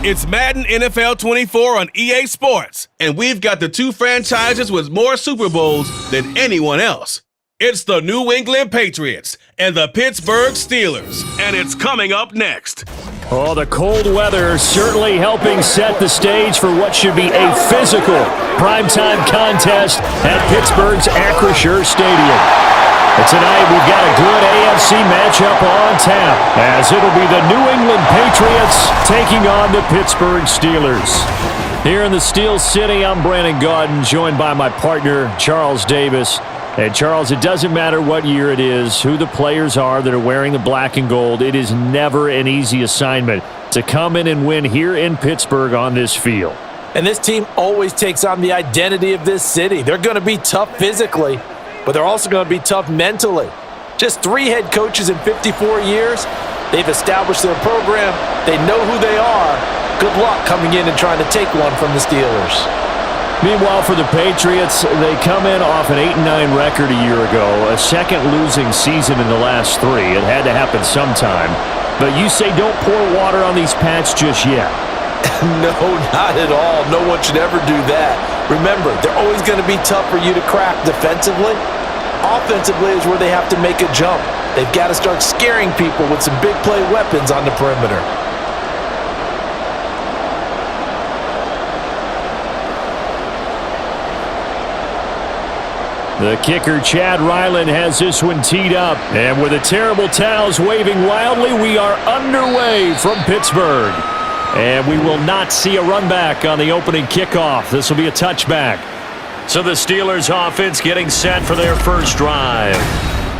It's Madden NFL 24 on EA Sports, and we've got the two franchises with more Super Bowls than anyone else. It's the New England Patriots and the Pittsburgh Steelers, and it's coming up next. Oh, the cold weather certainly helping set the stage for what should be a physical primetime contest at Pittsburgh's Acrisure Stadium. And tonight, we've got a good AFC matchup on tap, as it'll be the New England Patriots taking on the Pittsburgh Steelers. Here in the Steel City, I'm Brandon Gaudin, joined by my partner, Charles Davis. And Charles, it doesn't matter what year it is, who the players are that are wearing the black and gold. It is never an easy assignment to come in and win here in Pittsburgh on this field. And this team always takes on the identity of this city. They're going to be tough physically, but they're also going to be tough mentally. Just 3 head coaches in 54 years. They've established their program. They know who they are. Good luck coming in and trying to take one from the Steelers. Meanwhile, for the Patriots, they come in off an 8-9 record a year ago, a second losing season in the last 3. It had to happen sometime. But you say don't pour water on these Pats just yet. No, not at all. No one should ever do that. Remember, they're always going to be tough for you to crack defensively. Offensively is where they have to make a jump. They've got to start scaring people with some big play weapons on the perimeter. The kicker, Chad Ryland, has this one teed up. And with the terrible towels waving wildly, we are underway from Pittsburgh. And we will not see a run back on the opening kickoff. This will be a touchback. So the Steelers offense getting set for their first drive.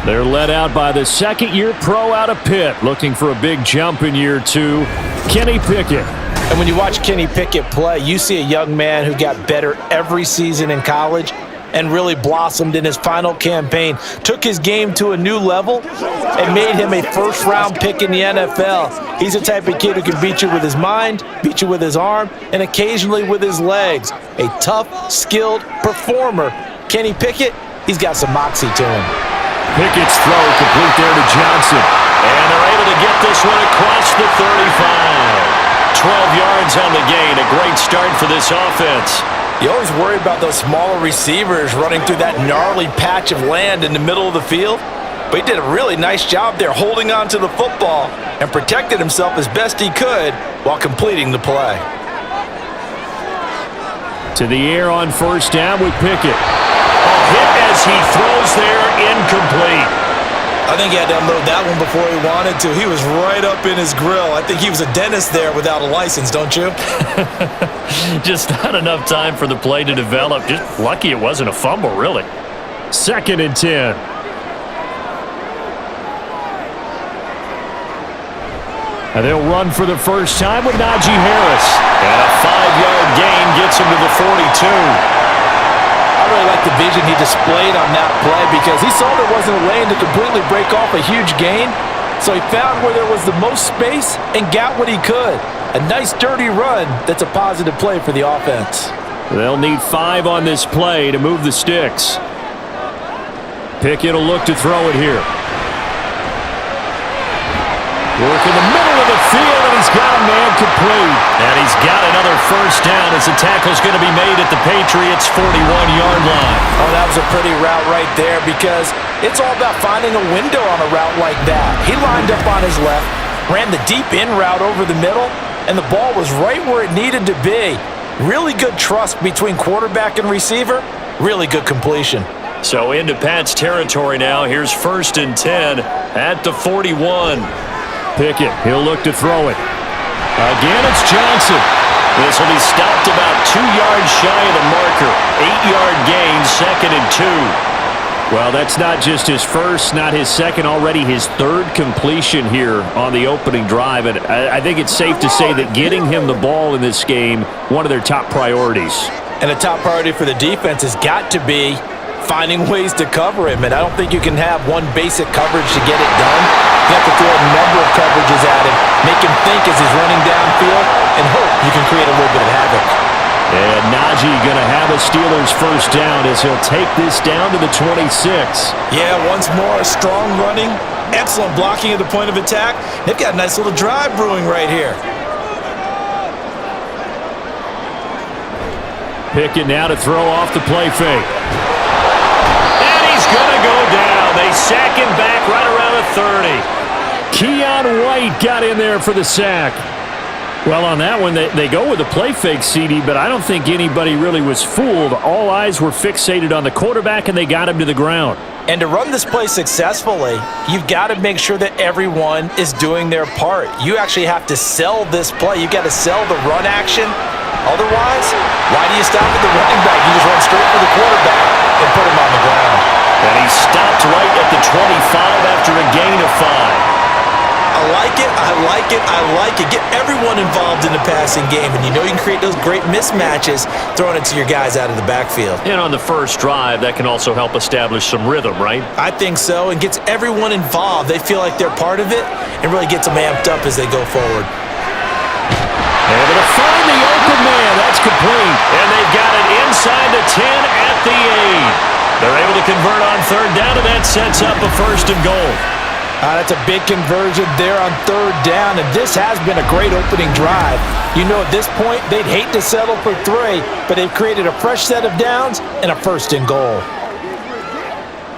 They're led out by the second-year pro out of Pitt, looking for a big jump in year 2, Kenny Pickett. And when you watch Kenny Pickett play, you see a young man who got better every season in college and really blossomed in his final campaign, took his game to a new level, and made him a first-round pick in the NFL. He's the type of kid who can beat you with his mind, beat you with his arm, and occasionally with his legs. A tough, skilled performer. Kenny Pickett, he's got some moxie to him. Pickett's throw complete there to Johnson. And they're able to get this one across the 35. 12 yards on the gain. A great start for this offense. You always worry about those smaller receivers running through that gnarly patch of land in the middle of the field. But he did a really nice job there holding on to the football and protected himself as best he could while completing the play. To the air on first down with Pickett. A hit as he throws there, incomplete. I think he had to unload that one before he wanted to. He was right up in his grill. I think he was a dentist there without a license, don't you? Just not enough time for the play to develop. Just lucky it wasn't a fumble, really. 2nd and 10. And they'll run for the first time with Najee Harris. And a 5-yard gain gets him to the 42. I really like the vision he displayed on that play because he saw there wasn't a lane to completely break off a huge gain. So he found where there was the most space and got what he could. A nice, dirty run that's a positive play for the offense. They'll need 5 on this play to move the sticks. Pickett will look to throw it here. Work in the middle of the field, and he's got a man complete. And he's got another first down as the tackle's going to be made at the Patriots' 41-yard line. Oh, that was a pretty route right there because it's all about finding a window on a route like that. He lined up on his left, ran the deep in route over the middle, and the ball was right where it needed to be. Really good trust between quarterback and receiver. Really good completion. So into Pat's territory now. Here's 1st and 10 at the 41. Pickett, he'll look to throw it. Again, it's Johnson. This will be stopped about 2 yards shy of the marker. 8-yard gain, 2nd and 2. Well, that's not just his first, not his second, already his 3rd completion here on the opening drive. And I think it's safe to say that getting him the ball in this game, one of their top priorities. And the top priority for the defense has got to be finding ways to cover him. And I don't think you can have one basic coverage to get it done. You have to throw a number of coverages at him, make him think as he's running downfield, and hope you can create a little bit of havoc. And Najee going to have a Steelers first down as he'll take this down to the 26. Yeah, once more, strong running, excellent blocking at the point of attack. They've got a nice little drive brewing right here. Pickett now to throw off the play fake. And he's going to go down. They sack him back right around the 30. Keon White got in there for the sack. Well, on that one, they go with the play fake, CD, but I don't think anybody really was fooled. All eyes were fixated on the quarterback, and they got him to the ground. And to run this play successfully, you've got to make sure that everyone is doing their part. You actually have to sell this play. You've got to sell the run action. Otherwise, why do you stop at the running back? You just run straight for the quarterback and put him on the ground. And he stopped right at the 25 after a gain of 5. I like it, I like it, I like it. Get everyone involved in the passing game, and you know you can create those great mismatches throwing it to your guys out of the backfield. And on the first drive, that can also help establish some rhythm, right? I think so, and gets everyone involved. They feel like they're part of it, and really gets them amped up as they go forward. Able to find the open man. That's complete. And they've got it inside the 10 at the 8. They're able to convert on third down, and that sets up a 1st and goal. That's a big conversion there on third down, and this has been a great opening drive. You know at this point, they'd hate to settle for 3, but they've created a fresh set of downs and a 1st and goal.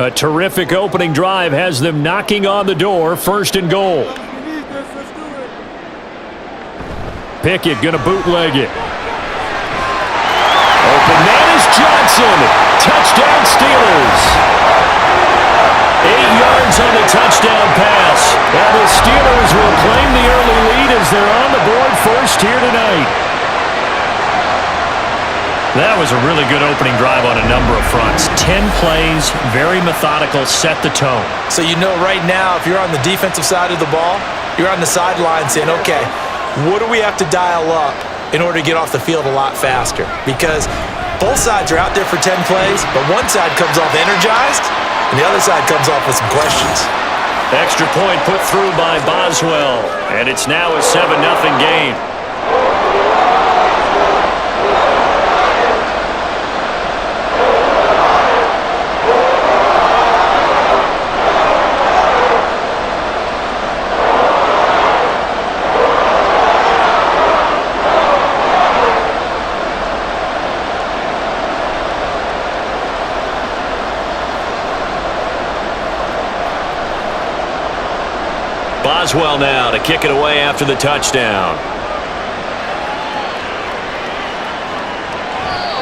A terrific opening drive has them knocking on the door, 1st and goal. Pickett going to bootleg it. Open man is Johnson. Touchdown Steelers. 8 yards on the touchdown pass. And the Steelers will claim the early lead as they're on the board first here tonight. That was a really good opening drive on a number of fronts. 10 plays, very methodical, set the tone. So you know right now, if you're on the defensive side of the ball, you're on the sideline saying, okay, what do we have to dial up in order to get off the field a lot faster? Because both sides are out there for 10 plays, but one side comes off energized, and the other side comes off with some questions. Extra point put through by Boswell, and it's now a 7-0 game. Boswell now to kick it away after the touchdown.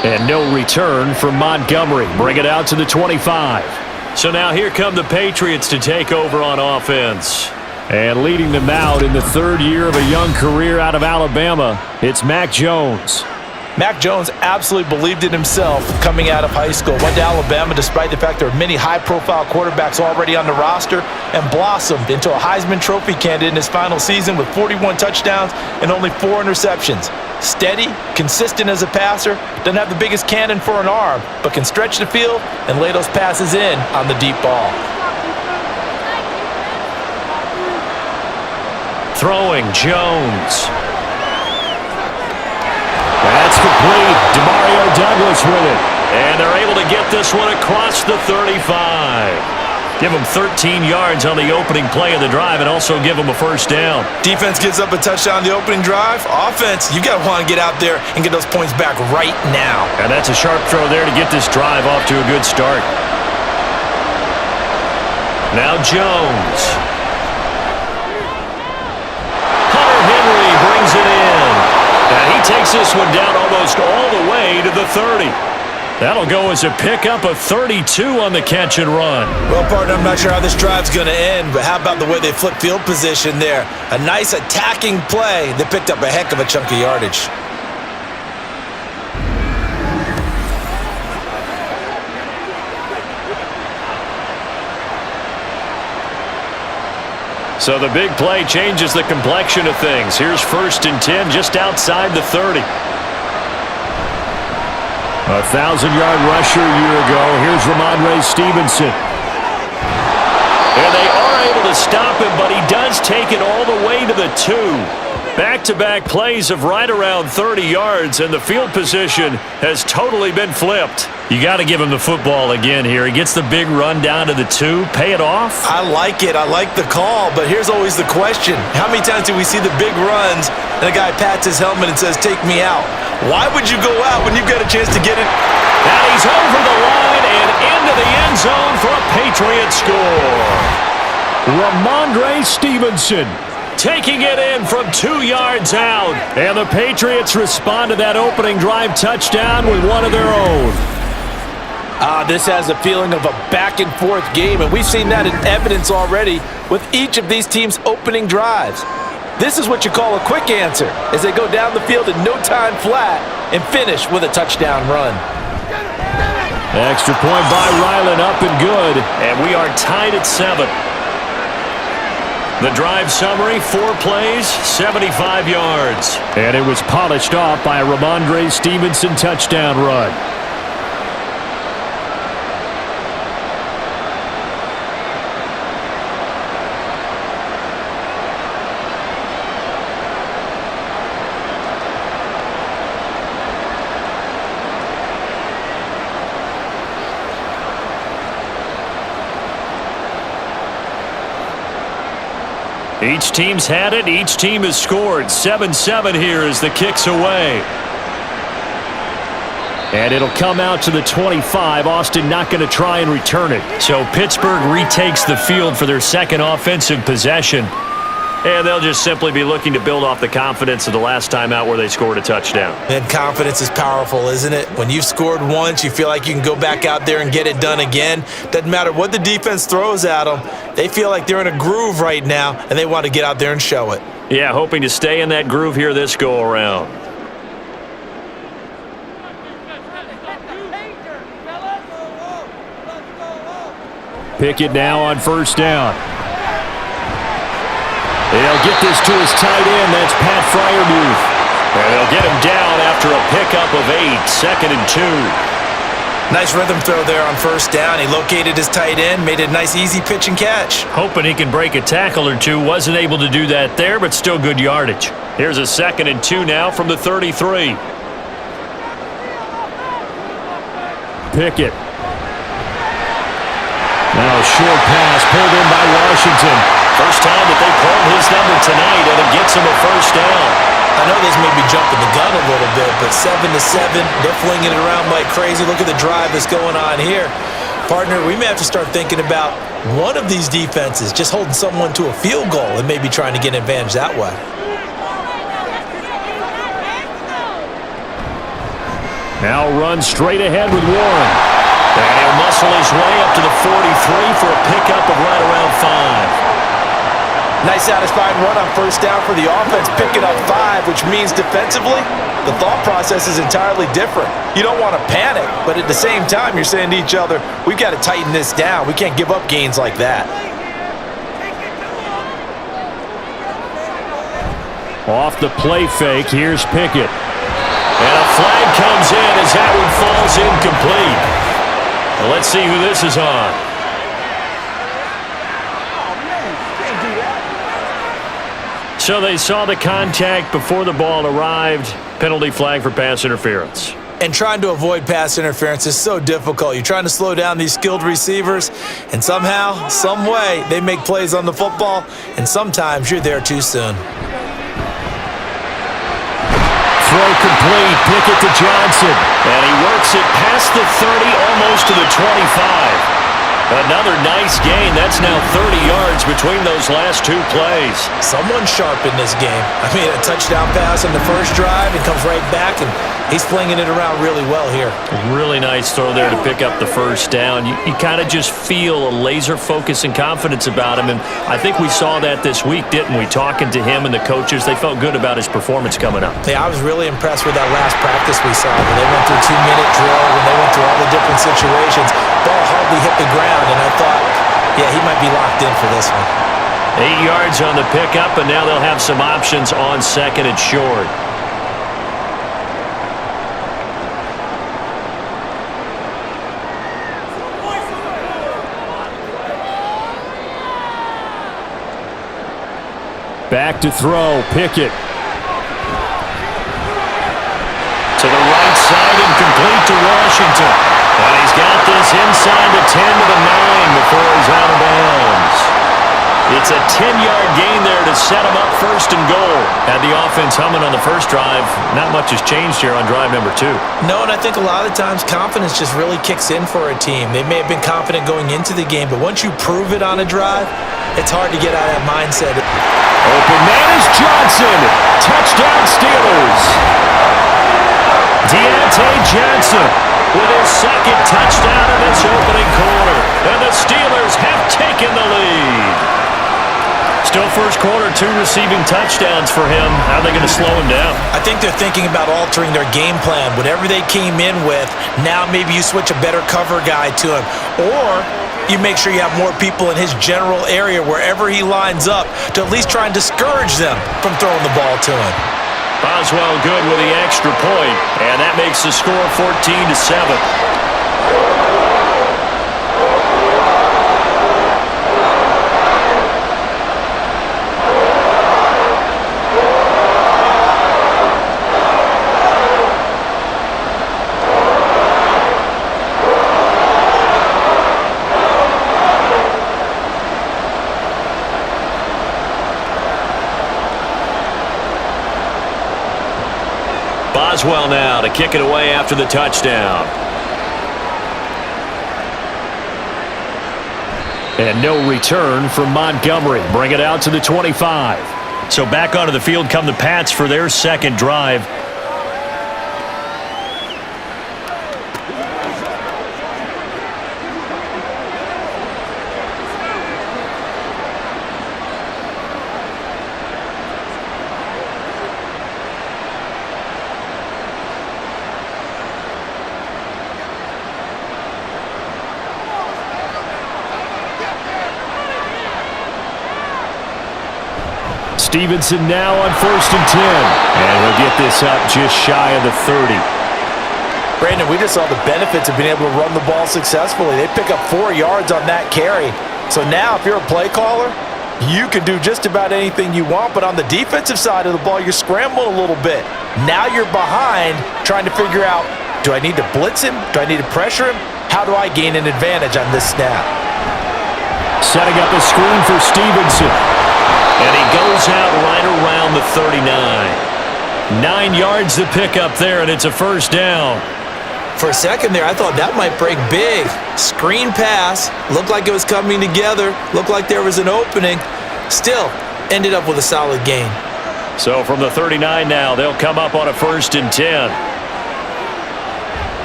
And no return from Montgomery. Bring it out to the 25. So now here come the Patriots to take over on offense. And leading them out in the 3rd year of a young career out of Alabama, it's Mac Jones. Mac Jones absolutely believed in himself coming out of high school. Went to Alabama despite the fact there are many high-profile quarterbacks already on the roster, and blossomed into a Heisman Trophy candidate in his final season with 41 touchdowns and only 4 interceptions. Steady, consistent as a passer, doesn't have the biggest cannon for an arm, but can stretch the field and lay those passes in on the deep ball. Throwing Jones. That's complete. Demario Douglas with it. And they're able to get this one across the 35. Give them 13 yards on the opening play of the drive and also give them a 1st down. Defense gives up a touchdown on the opening drive. Offense, you got to want to get out there and get those points back right now. And that's a sharp throw there to get this drive off to a good start. Now Jones. Hunter Henry brings it in. And he takes this one down almost all the way to the 30. That'll go as a pickup of 32 on the catch and run. Well, partner, I'm not sure how this drive's going to end, but how about the way they flip field position there? A nice attacking play that picked up a heck of a chunk of yardage. So the big play changes the complexion of things. Here's 1st and 10 just outside the 30. 1,000-yard rusher a year ago. Here's Ramondre Stevenson. And they are able to stop him, but he does take it all the way to the 2. Back-to-back plays of right around 30 yards, and the field position has totally been flipped. You got to give him the football again here. He gets the big run down to the 2. Pay it off. I like it. I like the call, but here's always the question. How many times do we see the big runs and a guy pats his helmet and says, take me out? Why would you go out when you've got a chance to get it? And he's over the line and into the end zone for a Patriots score. Ramondre Stevenson taking it in from 2 yards out. And the Patriots respond to that opening drive touchdown with one of their own. This has a feeling of a back-and-forth game, and we've seen that in evidence already with each of these teams' opening drives. This is what you call a quick answer, as they go down the field in no time flat and finish with a touchdown run. Extra point by Ryland, up and good. And we are tied at 7. The drive summary, 4 plays, 75 yards. And it was polished off by a Ramondre Stevenson touchdown run. Each team's had it. Each team has scored. 7-7 here as the kick's away. And it'll come out to the 25. Austin not going to try and return it. So Pittsburgh retakes the field for their second offensive possession. And they'll just simply be looking to build off the confidence of the last time out where they scored a touchdown. And confidence is powerful, isn't it? When you've scored once, you feel like you can go back out there and get it done again. Doesn't matter what the defense throws at them. They feel like they're in a groove right now, and they want to get out there and show it. Yeah, hoping to stay in that groove here this go-around. Pickett now on first down. They'll get this to his tight end. That's Pat Freiermuth. And they'll get him down after a pickup of 8. 2nd and 2. Nice rhythm throw there on first down. He located his tight end, made a nice easy pitch and catch. Hoping he can break a tackle or two. Wasn't able to do that there, but still good yardage. Here's a 2nd and 2 now from the 33. Pickett. Now a short pass pulled in by Washington. First time that they pulled his number tonight, and it gets him a first down. I know this may be jumping the gun a little bit, but 7-7, they're flinging it around like crazy. Look at the drive that's going on here. Partner, we may have to start thinking about one of these defenses just holding someone to a field goal and maybe trying to get an advantage that way. Now run straight ahead with Warren. And he'll muscle his way up to the 43 for a pickup of right around 5. Nice satisfying run on first down for the offense, picking up 5, which means defensively, the thought process is entirely different. You don't want to panic, but at the same time, you're saying to each other, we've got to tighten this down. We can't give up gains like that. Off the play fake, here's Pickett. And a flag comes in as that one falls incomplete. Well, let's see who this is on. So they saw the contact before the ball arrived. Penalty flag for pass interference. And trying to avoid pass interference is so difficult. You're trying to slow down these skilled receivers, and somehow, some way, they make plays on the football, and sometimes you're there too soon. Throw complete. Pickett to Johnson. And he works it past the 30, almost to the 25. Another nice gain. That's now 30 yards between those last 2 plays. Someone sharp in this game. I mean, a touchdown pass on the first drive and comes right back, and he's flinging it around really well here. Really nice throw there to pick up the first down. You kind of just feel a laser focus and confidence about him, and I think we saw that this week, didn't we? Talking to him and the coaches, they felt good about his performance coming up. Yeah, I was really impressed with that last practice we saw when they went through 2-minute drill, when they went through all the different situations. Ball hardly hit the ground, and I thought, yeah, he might be locked in for this one. 8 yards on the pickup, and now they'll have some options on 2nd and short. Back to throw, Pickett. to Washington. And he's got this inside the 10 to the 9 before he's out of bounds. It's a 10-yard gain there to set him up first and goal. Had the offense humming on the first drive. Not much has changed here on drive number 2. No, and I think a lot of times confidence just really kicks in for a team. They may have been confident going into the game, but once you prove it on a drive, it's hard to get out of that mindset. Open man is Johnson. Touchdown Steelers. Deontay Johnson with his second touchdown in this opening quarter. And the Steelers have taken the lead. Still first quarter, 2 receiving touchdowns for him. How are they going to slow him down? I think they're thinking about altering their game plan. Whatever they came in with, now maybe you switch a better cover guy to him. Or you make sure you have more people in his general area wherever he lines up to at least try and discourage them from throwing the ball to him. Boswell good with the extra point, and that makes the score 14-7. Boswell now to kick it away after the touchdown. And no return from Montgomery. Bring it out to the 25. So back onto the field come the Pats for their second drive. Stevenson now on 1st and 10. And he'll get this up just shy of the 30. Brandon, we just saw the benefits of being able to run the ball successfully. They pick up 4 yards on that carry. So now if you're a play caller, you can do just about anything you want. But on the defensive side of the ball, you're scrambling a little bit. Now you're behind trying to figure out, do I need to blitz him? Do I need to pressure him? How do I gain an advantage on this snap? Setting up a screen for Stevenson. And he goes out right around the 39. 9 yards to pick up there, and it's a first down. For a second there, I thought that might break big. Screen pass, looked like it was coming together, looked like there was an opening. Still, ended up with a solid gain. So from the 39 now, they'll come up on a 1st and 10.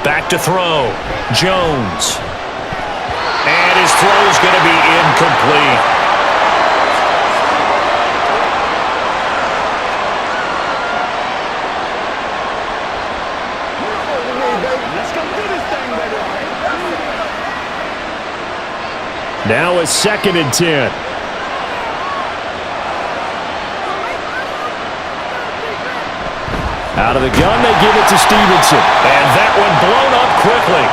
Back to throw. Jones. And his throw's going to be incomplete. Now a 2nd and 10. Out of the gun, they give it to Stevenson. And that one blown up quickly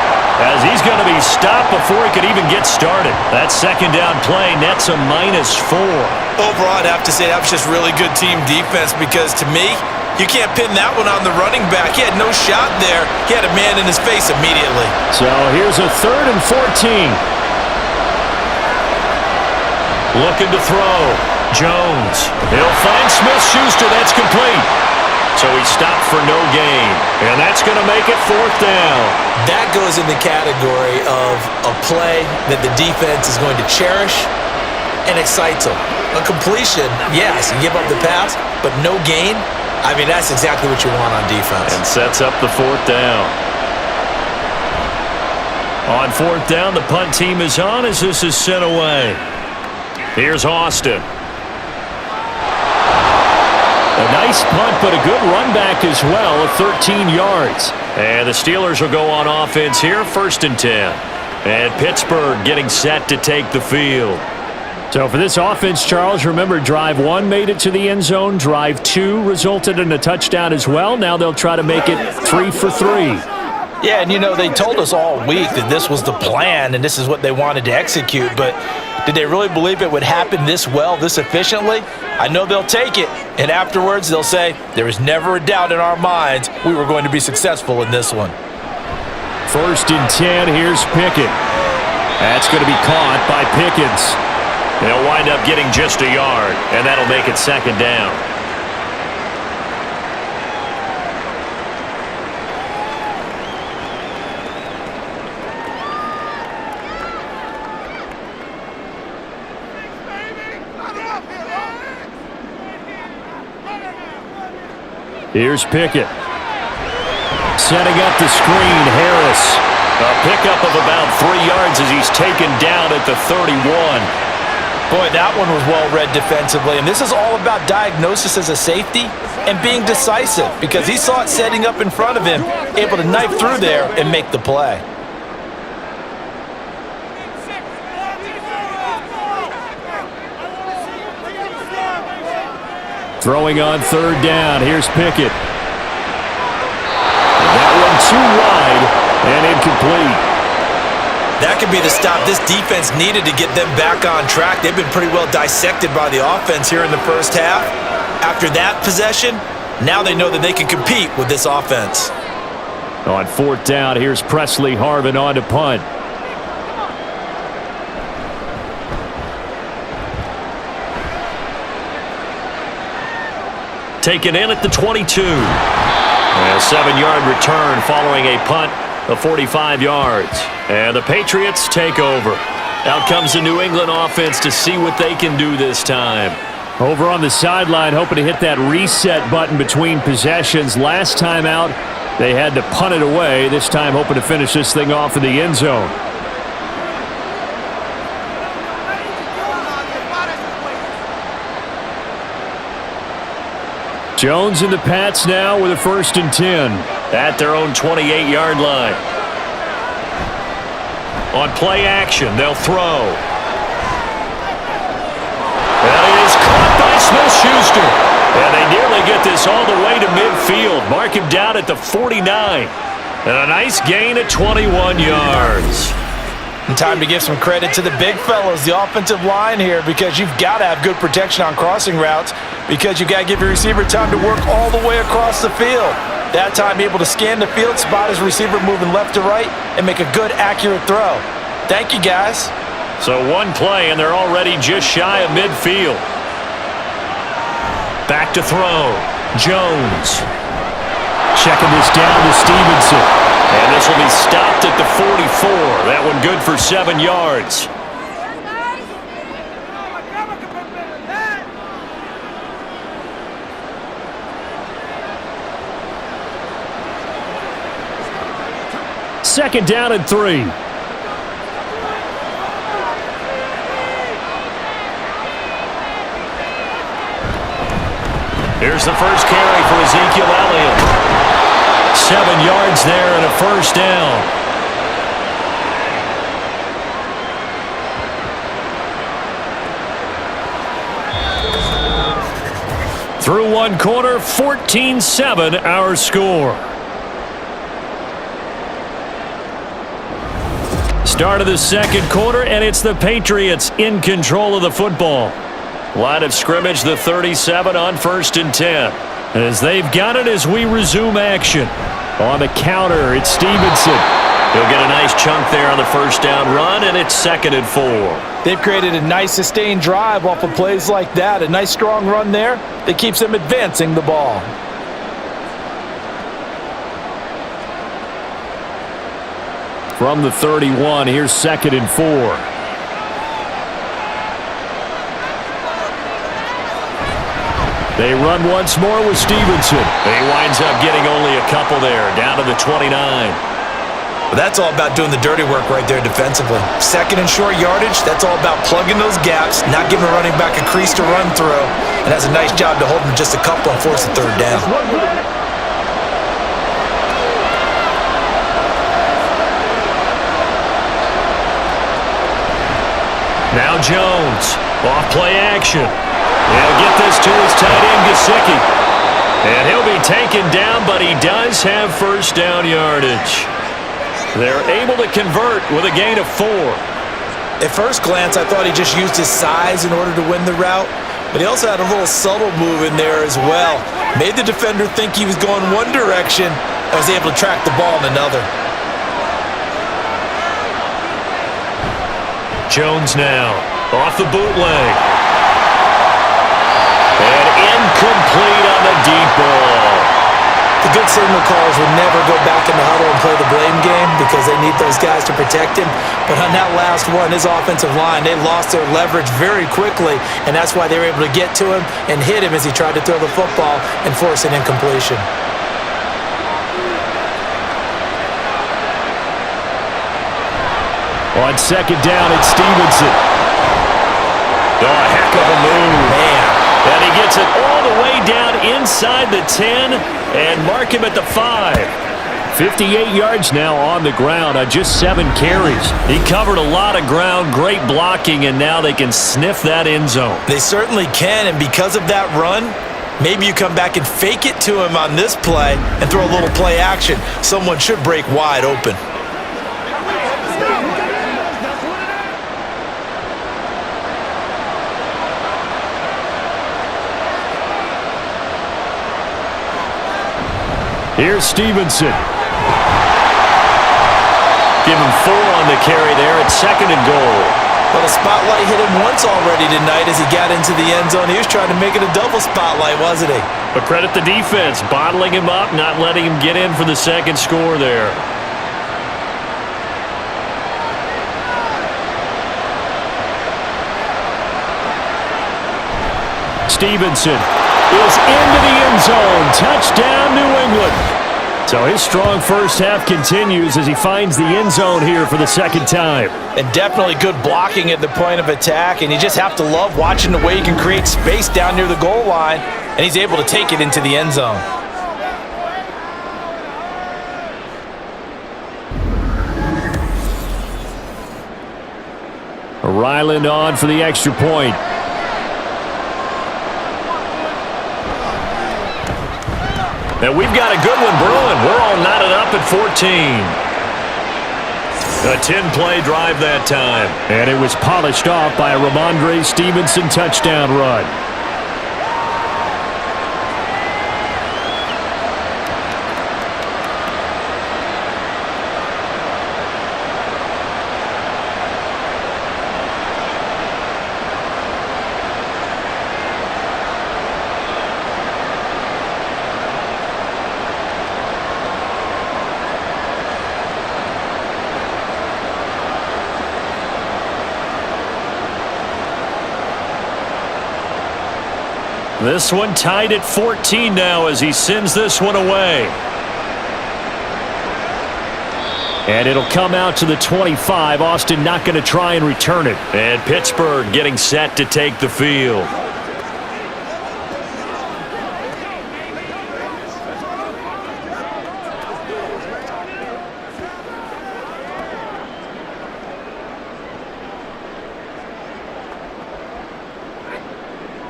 as he's going to be stopped before he could even get started. That 2nd down play nets a -4. Overall, I'd have to say that was just really good team defense because to me, you can't pin that one on the running back. He had no shot there. He had a man in his face immediately. So here's a 3rd and 14. Looking to throw. Jones. He'll find Smith-Schuster. That's complete. So he stopped for no gain. And that's going to make it 4th down. That goes in the category of a play that the defense is going to cherish and excites them. A completion, yes, you give up the pass, but no gain. I mean, that's exactly what you want on defense. And sets up the 4th down. On 4th down, the punt team is on as this is sent away. Here's Austin. A nice punt, but a good run back as well of 13 yards. And the Steelers will go on offense here, 1st and 10. And Pittsburgh getting set to take the field. So for this offense, Charles, remember drive 1 made it to the end zone. Drive 2 resulted in a touchdown as well. Now they'll try to make it 3 for 3. Yeah, and you know, they told us all week that this was the plan and this is what they wanted to execute, but did they really believe it would happen this well, this efficiently? I know they'll take it, and afterwards they'll say, there was never a doubt in our minds we were going to be successful in this one. 1st and 10. Here's Pickett. That's going to be caught by Pickens. They'll wind up getting just a yard, and that'll make it 2nd down. Here's Pickett. Setting up the screen, Harris. A pickup of about 3 yards as he's taken down at the 31. Boy, that one was well read defensively, and this is all about diagnosis as a safety and being decisive because he saw it setting up in front of him, able to knife through there and make the play. Throwing on 3rd down. Here's Pickett. That one too wide and incomplete. That could be the stop this defense needed to get them back on track. They've been pretty well dissected by the offense here in the first half. After that possession, now they know that they can compete with this offense. On 4th down, here's Presley Harvin on to punt. Taken in at the 22. A 7-yard return following a punt of 45 yards. And the Patriots take over. Out comes the New England offense to see what they can do this time. Over on the sideline, hoping to hit that reset button between possessions. Last time out, they had to punt it away. This time, hoping to finish this thing off in the end zone. Jones and the Pats now with a 1st and 10 at their own 28-yard line. On play action, they'll throw. That is caught by Smith-Schuster. And they nearly get this all the way to midfield. Mark him down at the 49. And a nice gain at 21 yards. And time to give some credit to the big fellas, the offensive line here, because you've got to have good protection on crossing routes because you've got to give your receiver time to work all the way across the field. That time, able to scan the field, spot his receiver moving left to right, and make a good, accurate throw. Thank you, guys. So one play, and they're already just shy of midfield. Back to throw. Jones. Checking this down to Stevenson. And this will be stopped at the 44. That one good for 7 yards. Second down and 3. Here's the first carry for Ezekiel Elliott. 7 yards there and a 1st down. Through one quarter, 14-7 our score. Start of the second quarter, and it's the Patriots in control of the football. Line of scrimmage, the 37 on 1st and 10. As they've got it as we resume action. On the counter, it's Stevenson. He'll get a nice chunk there on the 1st down run, and it's 2nd and 4. They've created a nice sustained drive off of plays like that. A nice strong run there that keeps them advancing the ball. From the 31, here's 2nd and 4. They run once more with Stevenson. He winds up getting only a couple there, down to the 29. Well, that's all about doing the dirty work right there defensively. 2nd and short yardage, that's all about plugging those gaps, not giving a running back a crease to run through, and has a nice job to hold him just a couple and force the 3rd down. Now Jones, off play action. He'll get this to his tight end, Gesicki. And he'll be taken down, but he does have 1st down yardage. They're able to convert with a gain of 4. At first glance, I thought he just used his size in order to win the route, but he also had a little subtle move in there as well. Made the defender think he was going one direction and was able to track the ball in another. Jones now, off the bootleg. And incomplete on the deep ball. The good signal callers would never go back in the huddle and play the blame game because they need those guys to protect him. But on that last one, his offensive line, they lost their leverage very quickly, and that's why they were able to get to him and hit him as he tried to throw the football and force an incompletion. On second down, it's Stevenson. Oh, a heck of a move. Man. And he gets it all the way down inside the 10 and mark him at the 5. 58 yards now on the ground on just 7 carries. He covered a lot of ground, great blocking, and now they can sniff that end zone. They certainly can, and because of that run, maybe you come back and fake it to him on this play and throw a little play action. Someone should break wide open. Here's Stevenson. Give him 4 on the carry there at 2nd and goal. Well, the spotlight hit him once already tonight as he got into the end zone. He was trying to make it a double spotlight, wasn't he? But credit the defense, bottling him up, not letting him get in for the second score there. Stevenson is into the end zone. Touchdown, New England. So his strong first half continues as he finds the end zone here for the second time. And definitely good blocking at the point of attack, and you just have to love watching the way he can create space down near the goal line, and he's able to take it into the end zone. Ryland on for the extra point. And we've got a good one brewing. We're all knotted up at 14. A 10-play drive that time. And it was polished off by a Ramondre Stevenson touchdown run. This one tied at 14 now as he sends this one away. And it'll come out to the 25. Austin not going to try and return it. And Pittsburgh getting set to take the field.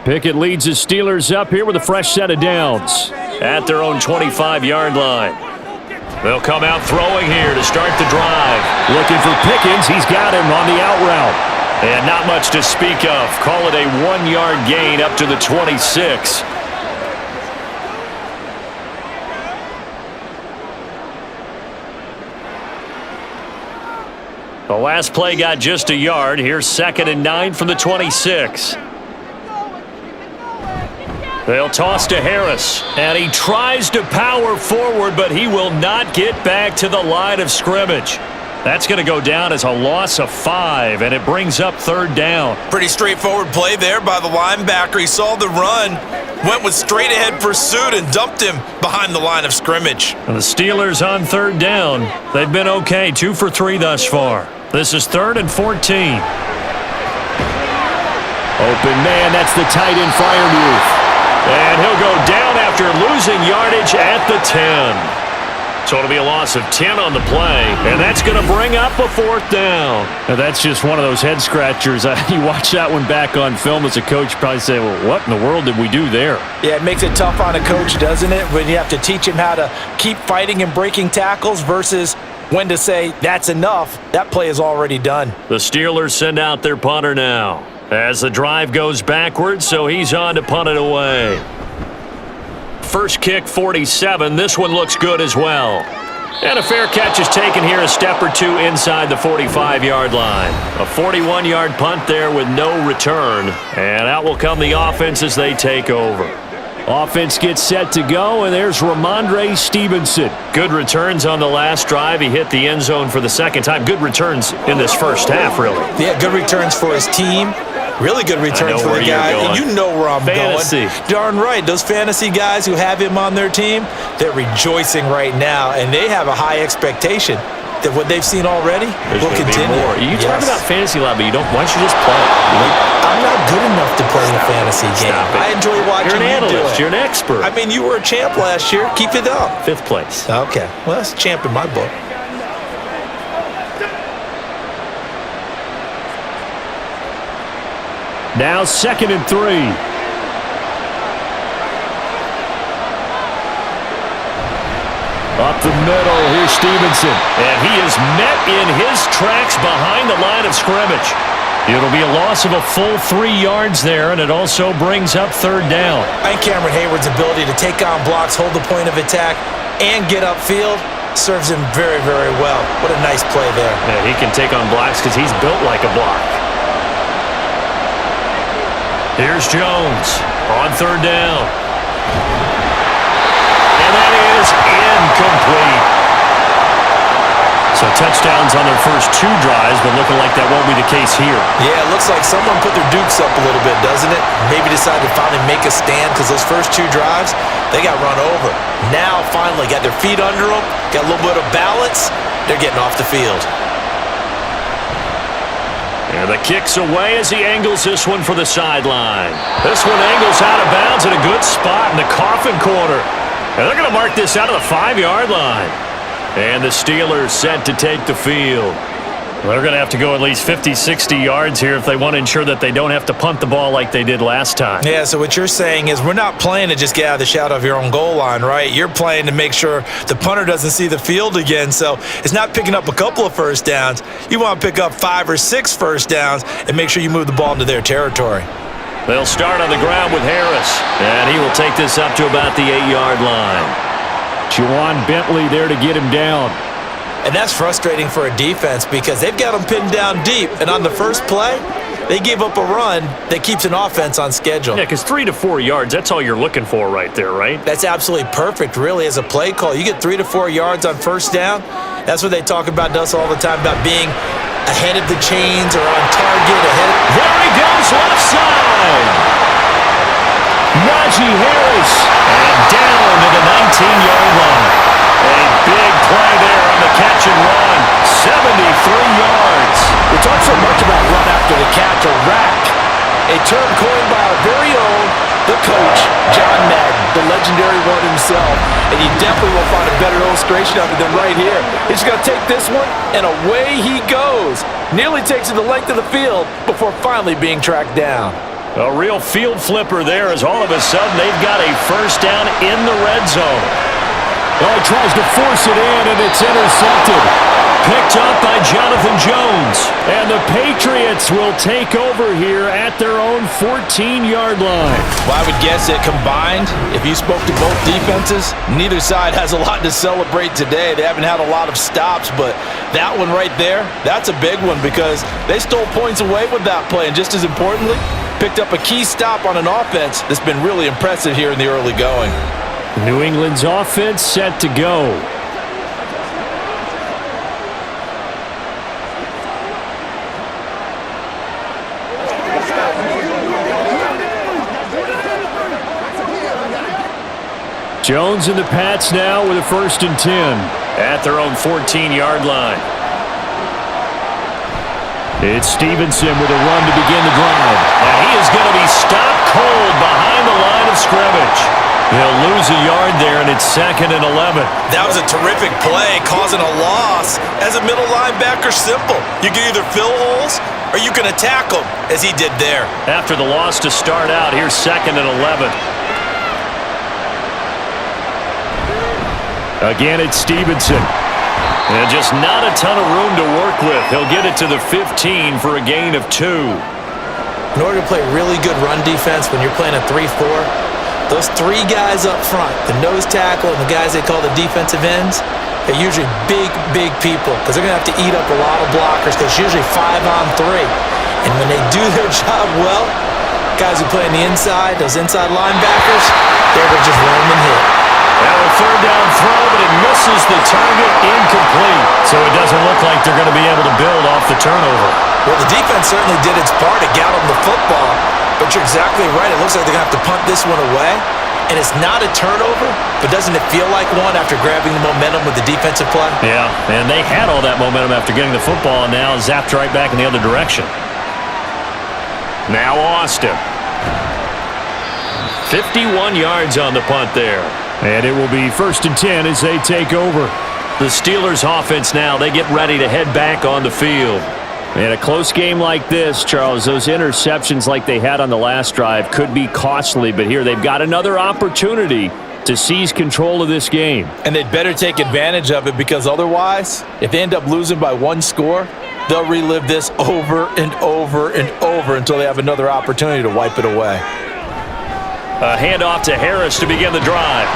Pickett leads the Steelers up here with a fresh set of downs at their own 25-yard line. They'll come out throwing here to start the drive. Looking for Pickens. He's got him on the out route. And not much to speak of. Call it a 1-yard gain up to the 26. The last play got just a yard. Here's 2nd and 9 from the 26. They'll toss to Harris, and he tries to power forward, but he will not get back to the line of scrimmage. That's going to go down as a loss of 5, and it brings up 3rd down. Pretty straightforward play there by the linebacker. He saw the run, went with straight-ahead pursuit, and dumped him behind the line of scrimmage. And the Steelers on 3rd down. They've been okay, 2 for 3 thus far. This is 3rd and 14. Open man, that's the tight end fire move. And he'll go down after losing yardage at the 10. So it'll be a loss of 10 on the play, and that's going to bring up a 4th down. Now that's just one of those head scratchers. You watch that one back on film as a coach, you probably say, well, what in the world did we do there? Yeah, it makes it tough on a coach, doesn't it? When you have to teach him how to keep fighting and breaking tackles versus when to say, that's enough. That play is already done. The Steelers send out their punter now as the drive goes backwards, so he's on to punt it away. First kick, 47. This one looks good as well. And a fair catch is taken here, a step or two inside the 45-yard line. A 41-yard punt there with no return. And out will come the offense as they take over. Offense gets set to go, and there's Ramondre Stevenson. Good returns on the last drive. He hit the end zone for the second time. Good returns in this first half, really. Yeah, good returns for his team. Really good returns for the guy. And you know where I'm fantasy. going. Darn right. Those fantasy guys who have him on their team, they're rejoicing right now, and they have a high expectation that what they've seen already will continue. More. You talk about fantasy a lot, but why don't you just play? I'm not good enough to play a fantasy game. I enjoy watching you do it. You're an analyst. You're an expert. I mean, you were a champ last year. Keep it up. 5th place. Okay. Well, that's a champ in my book. Now 2nd and 3. Up the middle, here's Stevenson. And he is met in his tracks behind the line of scrimmage. It'll be a loss of a full 3 yards there, and it also brings up 3rd down. I think Cameron Hayward's ability to take on blocks, hold the point of attack, and get upfield serves him very, very well. What a nice play there. Yeah, he can take on blocks because he's built like a block. Here's Jones on 3rd down. And that is incomplete. So touchdowns on their first 2 drives, but looking like that won't be the case here. Yeah, it looks like someone put their dukes up a little bit, doesn't it? Maybe decided to finally make a stand because those first 2 drives, they got run over. Now, finally, got their feet under them, got a little bit of balance. They're getting off the field. And the kick's away as he angles this one for the sideline. This one angles out of bounds at a good spot in the coffin corner. And they're going to mark this out of the 5-yard line. And the Steelers set to take the field. They're going to have to go at least 50, 60 yards here if they want to ensure that they don't have to punt the ball like they did last time. Yeah, so what you're saying is we're not playing to just get out of the shadow of your own goal line, right? You're playing to make sure the punter doesn't see the field again. So it's not picking up a couple of first downs. You want to pick up 5 or 6 first downs and make sure you move the ball into their territory. They'll start on the ground with Harris, and he will take this up to about the 8-yard line. Juwan Bentley there to get him down. And that's frustrating for a defense because they've got them pinned down deep. And on the first play, they gave up a run that keeps an offense on schedule. Yeah, because 3 to 4 yards, that's all you're looking for right there, right? That's absolutely perfect, really, as a play call. You get 3 to 4 yards on first down. That's what they talk about us all the time, about being ahead of the chains or on target. There he goes, left side. Najee Harris. And down to the 19-yard line. A big play there on the catch and run. 73 yards. We talk so much about run after the catch or rack, a term coined by our very own, the coach, John Madden, the legendary one himself. And you definitely won't find a better illustration of it than right here. He's going to take this one, and away he goes. Nearly takes it the length of the field before finally being tracked down. A real field flipper there as all of a sudden they've got a first down in the red zone. Oh, he tries to force it in, and it's intercepted. Picked up by Jonathan Jones. And the Patriots will take over here at their own 14-yard line. Well, I would guess that combined, if you spoke to both defenses, neither side has a lot to celebrate today. They haven't had a lot of stops, but that one right there, that's a big one because they stole points away with that play. And just as importantly, picked up a key stop on an offense that's been really impressive here in the early going. New England's offense set to go. Jones and the Pats now with a 1st and 10 at their own 14-yard line. It's Stevenson with a run to begin the drive. And he is going to be stopped cold behind the line of scrimmage. He'll lose a yard there, and it's 2nd and 11. That was a terrific play, causing a loss. As a middle linebacker, simple. You can either fill holes or you can attack them, as he did there. After the loss to start out, here's 2nd and 11. Again, it's Stevenson. And just not a ton of room to work with. He'll get it to the 15 for a gain of 2. In order to play really good run defense when you're playing a 3-4, those 3 guys up front, the nose tackle and the guys they call the defensive ends, They're usually big people because they're going to have to eat up a lot of blockers because it's usually 5-on-3. And when they do their job well, guys who play on the inside, those inside linebackers, they're going to just roam and hit. Now a third down throw, but it misses the target, incomplete. So it doesn't look like they're going to be able to build off the turnover. Well, the defense certainly did its part to get them the football, but you're exactly right. It looks like they're going to have to punt this one away. And it's not a turnover, but doesn't it feel like one after grabbing the momentum with the defensive play? Yeah, and they had all that momentum after getting the football, and now zapped right back in the other direction. Now Austin. 51 yards on the punt there. And it will be 1st and 10 as they take over. The Steelers offense now, they get ready to head back on the field. In a close game like this, Charles, those interceptions like they had on the last drive could be costly, but here they've got another opportunity to seize control of this game. And they'd better take advantage of it because otherwise, if they end up losing by one score, they'll relive this over and over and over until they have another opportunity to wipe it away. A handoff to Harris to begin the drive.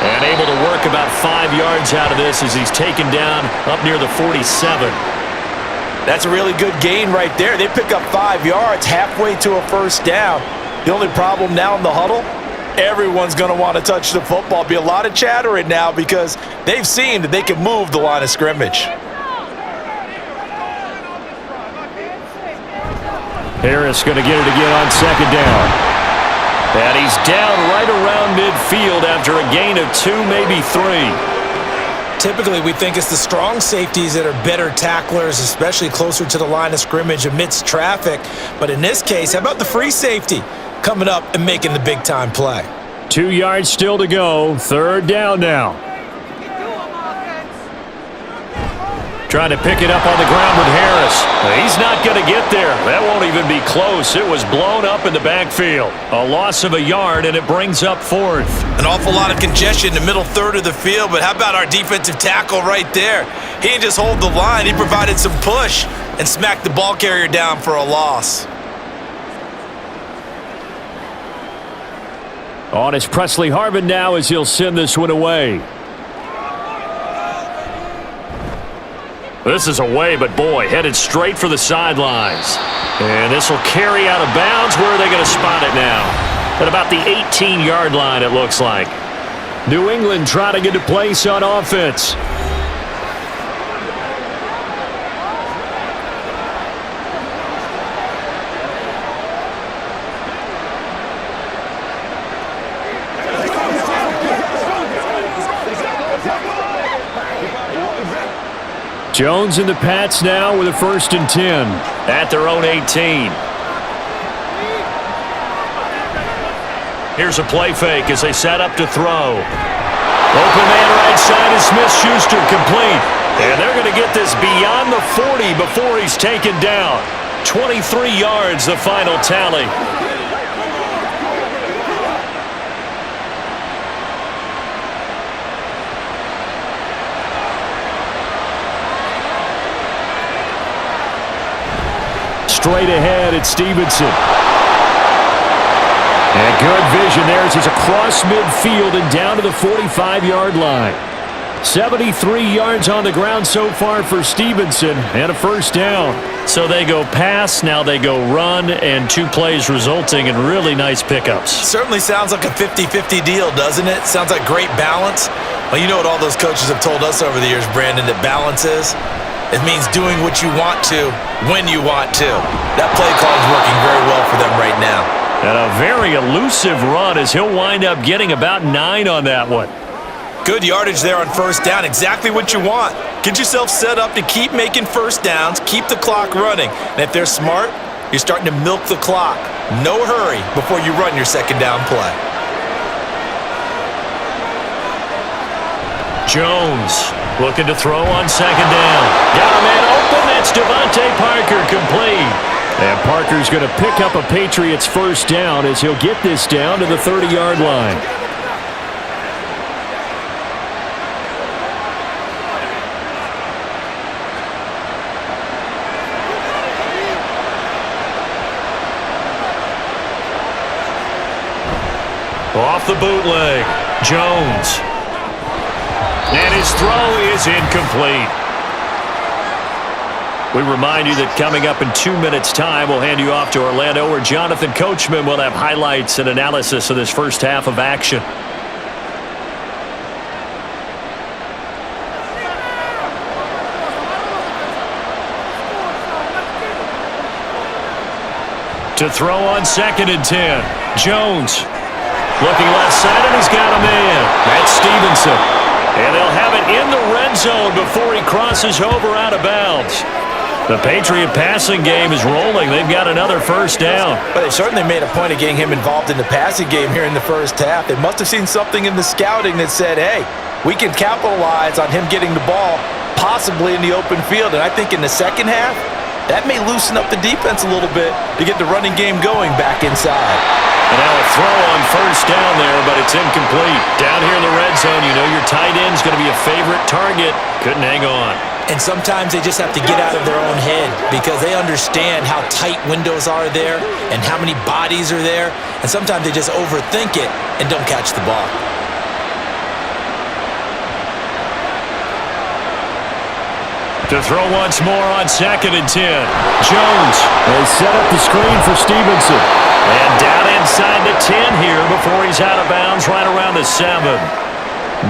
And able to work about 5 yards out of this as he's taken down up near the 47. That's a really good gain right there. They pick up 5 yards halfway to a first down. The only problem now in the huddle, everyone's going to want to touch the football. Be a lot of chattering now because they've seen that they can move the line of scrimmage. Harris going to get it again on 2nd down. And he's down right around midfield after a gain of 2, maybe 3. Typically, we think it's the strong safeties that are better tacklers, especially closer to the line of scrimmage amidst traffic. But in this case, how about the free safety coming up and making the big-time play? 2 yards still to go. 3rd down now. Trying to pick it up on the ground with Harris. He's not going to get there. That won't even be close. It was blown up in the backfield. A loss of a yard, and it brings up 4th. An awful lot of congestion in the middle third of the field, but how about our defensive tackle right there? He didn't just hold the line. He provided some push and smacked the ball carrier down for a loss. On is Presley Harvin now as he'll send this one away. This is away, but boy, headed straight for the sidelines. And this will carry out of bounds. Where are they going to spot it now? At about the 18-yard line, it looks like. New England trying to get a place on offense. Jones and the Pats now with a 1st and 10 at their own 18. Here's a play fake as they set up to throw. Open man right side is Smith-Schuster, complete. And they're going to get this beyond the 40 before he's taken down. 23 yards, the final tally. Straight ahead, it's Stevenson. And good vision there as he's across midfield and down to the 45-yard line. 73 yards on the ground so far for Stevenson and a 1st down. So they go pass, now they go run, and 2 plays resulting in really nice pickups. Certainly sounds like a 50-50 deal, doesn't it? Sounds like great balance. Well, you know what all those coaches have told us over the years, Brandon, that balance is? It means doing what you want to, when you want to. That play call is working very well for them right now. And a very elusive run as he'll wind up getting about 9 on that one. Good yardage there on 1st down. Exactly what you want. Get yourself set up to keep making 1st downs, keep the clock running. And if they're smart, you're starting to milk the clock. No hurry before you run your 2nd down play. Jones looking to throw on 2nd down. Got a man open. That's Devontae Parker, complete. And Parker's going to pick up a Patriots 1st down as he'll get this down to the 30-yard line. Off the bootleg, Jones. And his throw is incomplete. We remind you that coming up in 2 minutes' time, we'll hand you off to Orlando, where Jonathan Coachman will have highlights and analysis of this first half of action. To throw on 2nd and 10. Jones looking left side, and he's got a man. That's Stevenson. And they'll have it in the red zone before he crosses over out of bounds. The Patriot passing game is rolling. They've got another first down. But they certainly made a point of getting him involved in the passing game here in the first half. They must have seen something in the scouting that said, hey, we can capitalize on him getting the ball possibly in the open field. And I think in the second half, that may loosen up the defense a little bit to get the running game going back inside. And now a throw on first down there, but it's incomplete. Down here in the red zone, you know your tight end's going to be a favorite target. Couldn't hang on. And sometimes they just have to get out of their own head because they understand how tight windows are there and how many bodies are there. And sometimes they just overthink it and don't catch the ball. To throw once more on 2nd and 10. Jones. They set up the screen for Stevenson. And down inside the 10 here before he's out of bounds right around the 7.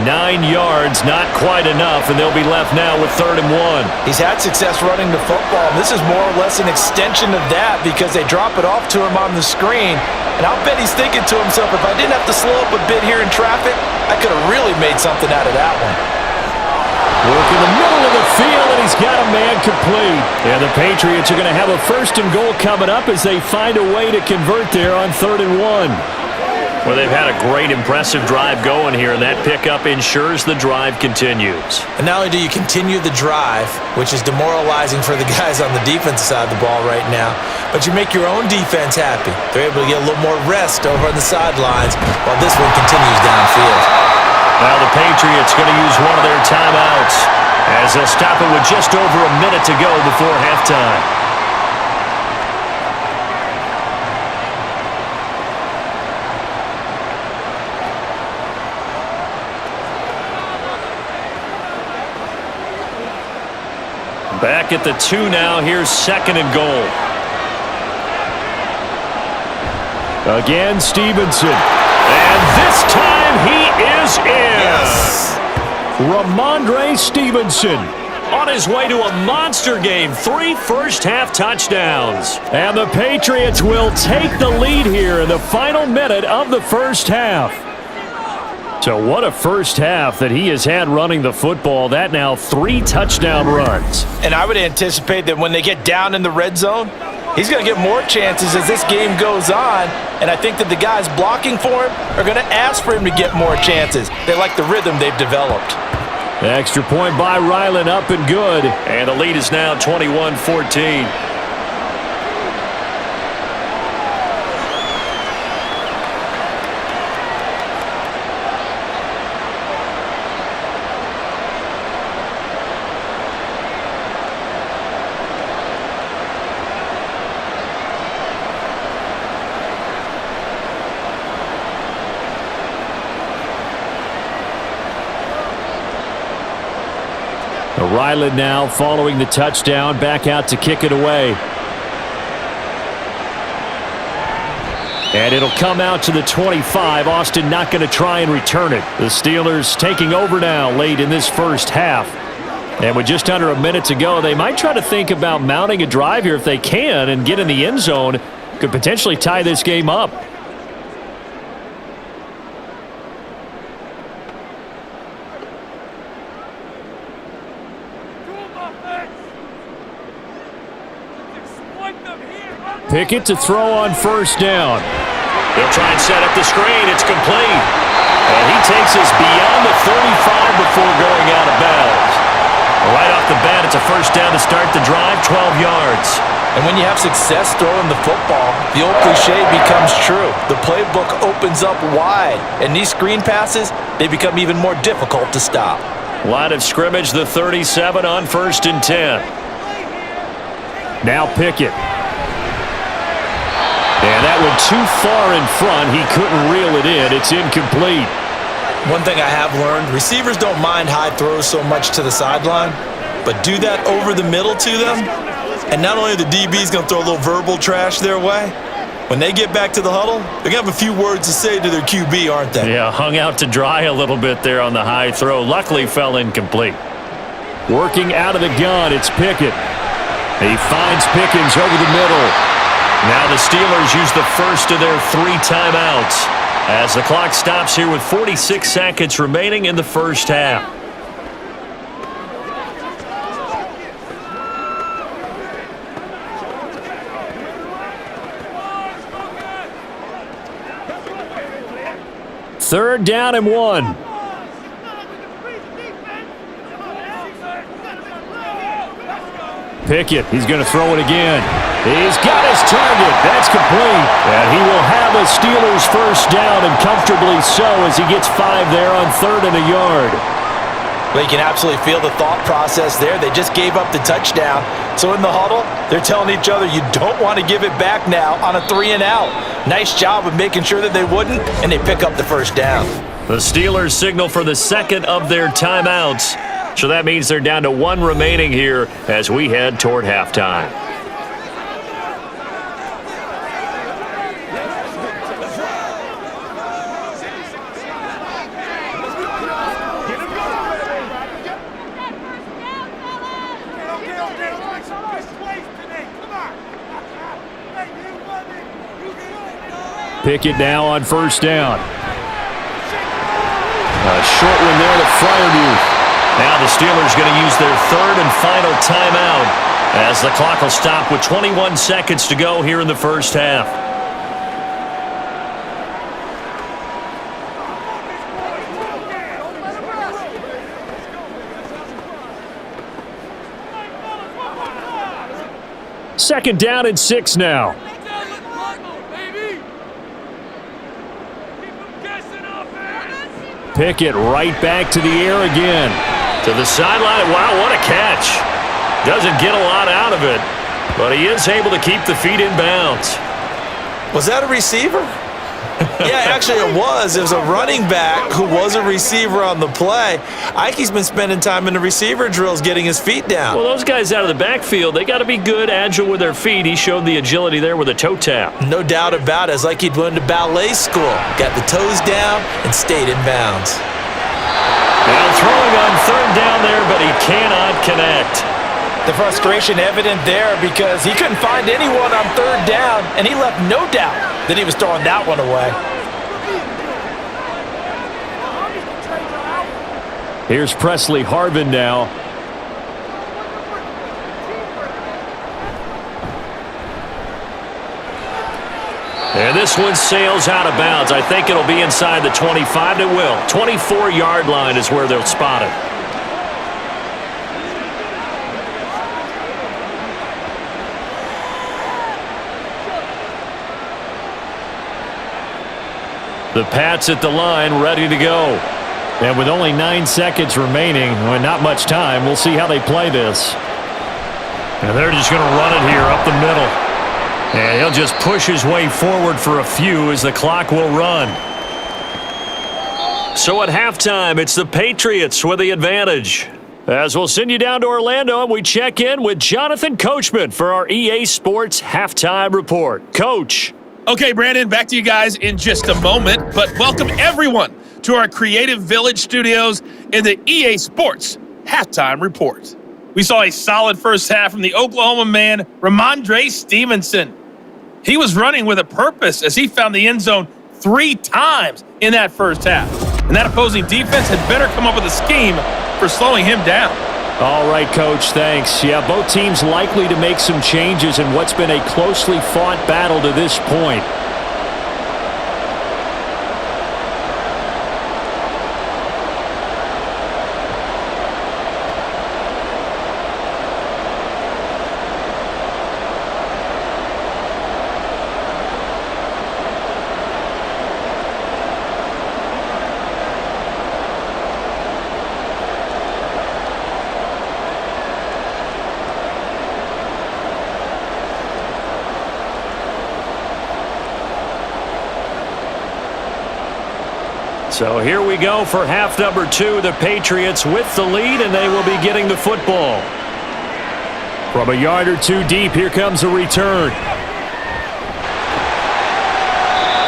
9 yards, not quite enough, and they'll be left now with 3rd and 1. He's had success running the football, and this is more or less an extension of that because they drop it off to him on the screen. And I'll bet he's thinking to himself, if I didn't have to slow up a bit here in traffic, I could have really made something out of that one. Work in the middle of the field, and he's got a man complete. And the Patriots are going to have a 1st and goal coming up as they find a way to convert there on 3rd and 1. Well, they've had a great, impressive drive going here, and that pickup ensures the drive continues. And not only do you continue the drive, which is demoralizing for the guys on the defensive side of the ball right now, but you make your own defense happy. They're able to get a little more rest over on the sidelines while this one continues downfield. Now the Patriots going to use one of their timeouts as they'll stop it with just over a minute to go before halftime. Back at the 2 now. Here's 2nd and goal. Again, Stevenson. And this time he is in. Yes. Ramondre Stevenson on his way to a monster game. 3 first-half touchdowns. And the Patriots will take the lead here in the final minute of the first half. So what a first half that he has had running the football. That now 3 touchdown runs. And I would anticipate that when they get down in the red zone, he's going to get more chances as this game goes on. And I think that the guys blocking for him are going to ask for him to get more chances. They like the rhythm they've developed. The extra point by Ryland up and good. And the lead is now 21-14. Ryland now following the touchdown, back out to kick it away. And it'll come out to the 25. Austin not going to try and return it. The Steelers taking over now late in this first half. And with just under a minute to go, they might try to think about mounting a drive here if they can and get in the end zone. Could potentially tie this game up. Pickett to throw on first down. They'll try and set up the screen. It's complete. And he takes us beyond the 35 before going out of bounds. Right off the bat, it's a first down to start the drive, 12 yards. And when you have success throwing the football, the old cliche becomes true. The playbook opens up wide. And these screen passes, they become even more difficult to stop. Line of scrimmage, the 37 on 1st and 10. Now Pickett. And that went too far in front. He couldn't reel it in. It's incomplete. One thing I have learned, receivers don't mind high throws so much to the sideline, but do that over the middle to them, and not only are the DBs going to throw a little verbal trash their way, when they get back to the huddle, they're going to have a few words to say to their QB, aren't they? Yeah, hung out to dry a little bit there on the high throw. Luckily fell incomplete. Working out of the gun, it's Pickett. He finds Pickens over the middle. Now the Steelers use the first of their 3 timeouts as the clock stops here with 46 seconds remaining in the first half. Third down and 1. Pickett, he's going to throw it again. He's got his target. That's complete. And he will have a Steelers first down, and comfortably so, as he gets 5 there on 3rd and a yard. Well, you can absolutely feel the thought process there. They just gave up the touchdown. So in the huddle, they're telling each other, you don't want to give it back now on a 3 and out. Nice job of making sure that they wouldn't, and they pick up the first down. The Steelers signal for the second of their timeouts. So that means they're down to 1 remaining here as we head toward halftime. Pickett now on first down. A short one there to Fryermuth. Now the Steelers going to use their 3rd and final timeout as the clock will stop with 21 seconds to go here in the first half. Second down and 6 now. Pickett right back to the air again. To the sideline. Wow, what a catch. Doesn't get a lot out of it, but he is able to keep the feet in bounds. Was that a receiver? Yeah, actually it was. It was a running back who was a receiver on the play. Ike's been spending time in the receiver drills getting his feet down. Well, those guys out of the backfield, they got to be good, agile with their feet. He showed the agility there with a toe tap. No doubt about it. It's like he'd went to ballet school. Got the toes down and stayed in bounds. Now throwing on 3rd down there, but he cannot connect. The frustration evident there because he couldn't find anyone on 3rd down, and he left no doubt that he was throwing that one away. Here's Presley Harvin now. And this one sails out of bounds. I think it'll be inside the 25. It will. 24-yard line is where they'll spot it. The Pats at the line, ready to go. And with only 9 seconds remaining, well, not much time, we'll see how they play this. And they're just going to run it here up the middle. And he'll just push his way forward for a few as the clock will run. So at halftime, it's the Patriots with the advantage. As we'll send you down to Orlando, and we check in with Jonathan Coachman for our EA Sports Halftime Report. Coach. Okay, Brandon, back to you guys in just a moment, but welcome everyone to our Creative Village studios in the EA Sports Halftime Report. We saw a solid first half from the Oklahoma man, Ramondre Stevenson. He was running with a purpose as he found the end zone 3 times in that first half. And that opposing defense had better come up with a scheme for slowing him down. All right, Coach, thanks. Yeah, both teams likely to make some changes in what's been a closely fought battle to this point. So here we go for half number 2. The Patriots with the lead, and they will be getting the football. From a yard or two deep, here comes a return.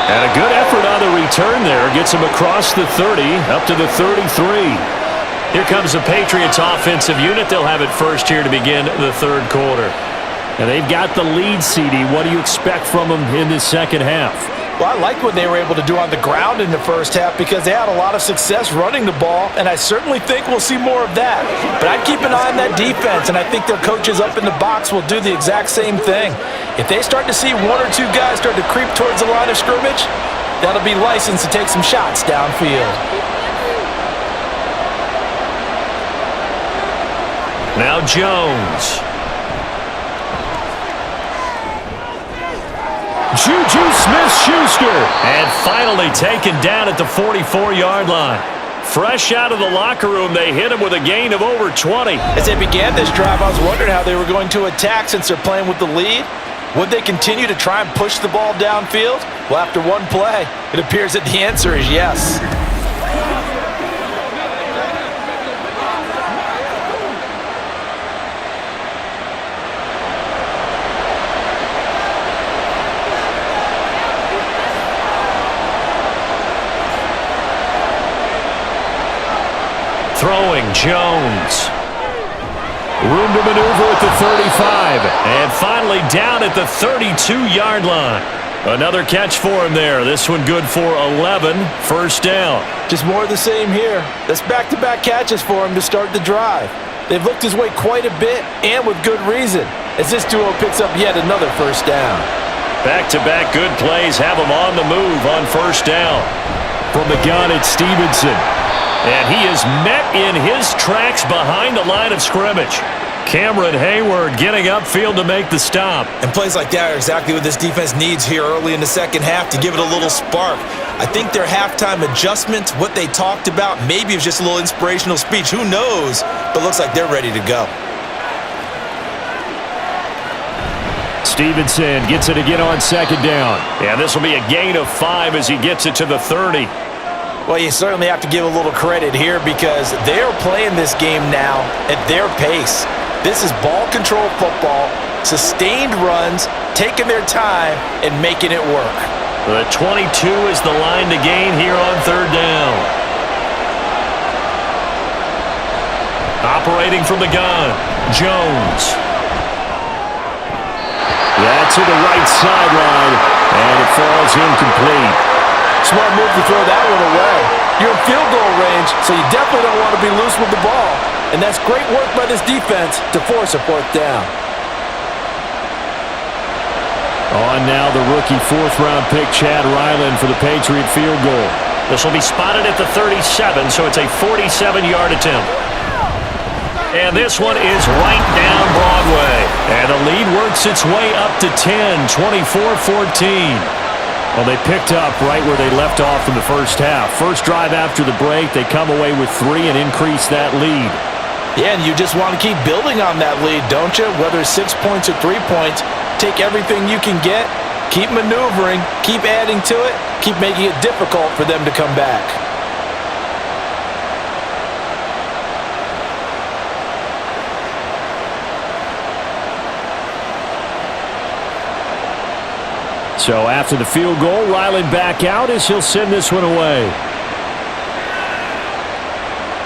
And a good effort on the return there. Gets him across the 30, up to the 33. Here comes the Patriots offensive unit. They'll have it first here to begin the third quarter. And they've got the lead, CD. What do you expect from them in this second half? Well, I like what they were able to do on the ground in the first half because they had a lot of success running the ball, and I certainly think we'll see more of that. But I'd keep an eye on that defense, and I think their coaches up in the box will do the exact same thing. If they start to see one or two guys start to creep towards the line of scrimmage, that'll be licensed to take some shots downfield. Now Jones. Juju Smith-Schuster. And finally taken down at the 44-yard line. Fresh out of the locker room, they hit him with a gain of over 20. As they began this drive, I was wondering how they were going to attack since they're playing with the lead. Would they continue to try and push the ball downfield? Well, after one play, it appears that the answer is yes. Throwing Jones. Room to maneuver at the 35. And finally down at the 32-yard line. Another catch for him there. This one good for 11. First down. Just more of the same here. That's back-to-back catches for him to start the drive. They've looked his way quite a bit, and with good reason, as this duo picks up yet another first down. Back-to-back good plays have him on the move on first down. From the gun, it's Stevenson. And he is met in his tracks behind the line of scrimmage. Cameron Hayward getting upfield to make the stop. And plays like that are exactly what this defense needs here early in the second half to give it a little spark. I think their halftime adjustment, what they talked about, maybe it was just a little inspirational speech. Who knows? But looks like they're ready to go. Stevenson gets it again on second down. Yeah, this will be a gain of 5 as he gets it to the 30. Well, you certainly have to give a little credit here because they are playing this game now at their pace. This is ball control football, sustained runs, taking their time, and making it work. The 22 is the line to gain here on third down. Operating from the gun, Jones. That's to the right sideline, and it falls incomplete. Smart move to throw that one away. You're in field goal range, so you definitely don't want to be loose with the ball. And that's great work by this defense to force a fourth down. On now the rookie fourth-round pick, Chad Ryland, for the Patriot field goal. This will be spotted at the 37, so it's a 47-yard attempt. And this one is right down Broadway. And the lead works its way up to 10, 24-14. Well, they picked up right where they left off in the first half. First drive after the break, they come away with 3 and increase that lead. Yeah, and you just want to keep building on that lead, don't you? Whether it's 6 points or 3 points, take everything you can get, keep maneuvering, keep adding to it, keep making it difficult for them to come back. So after the field goal, Ryland back out as he'll send this one away.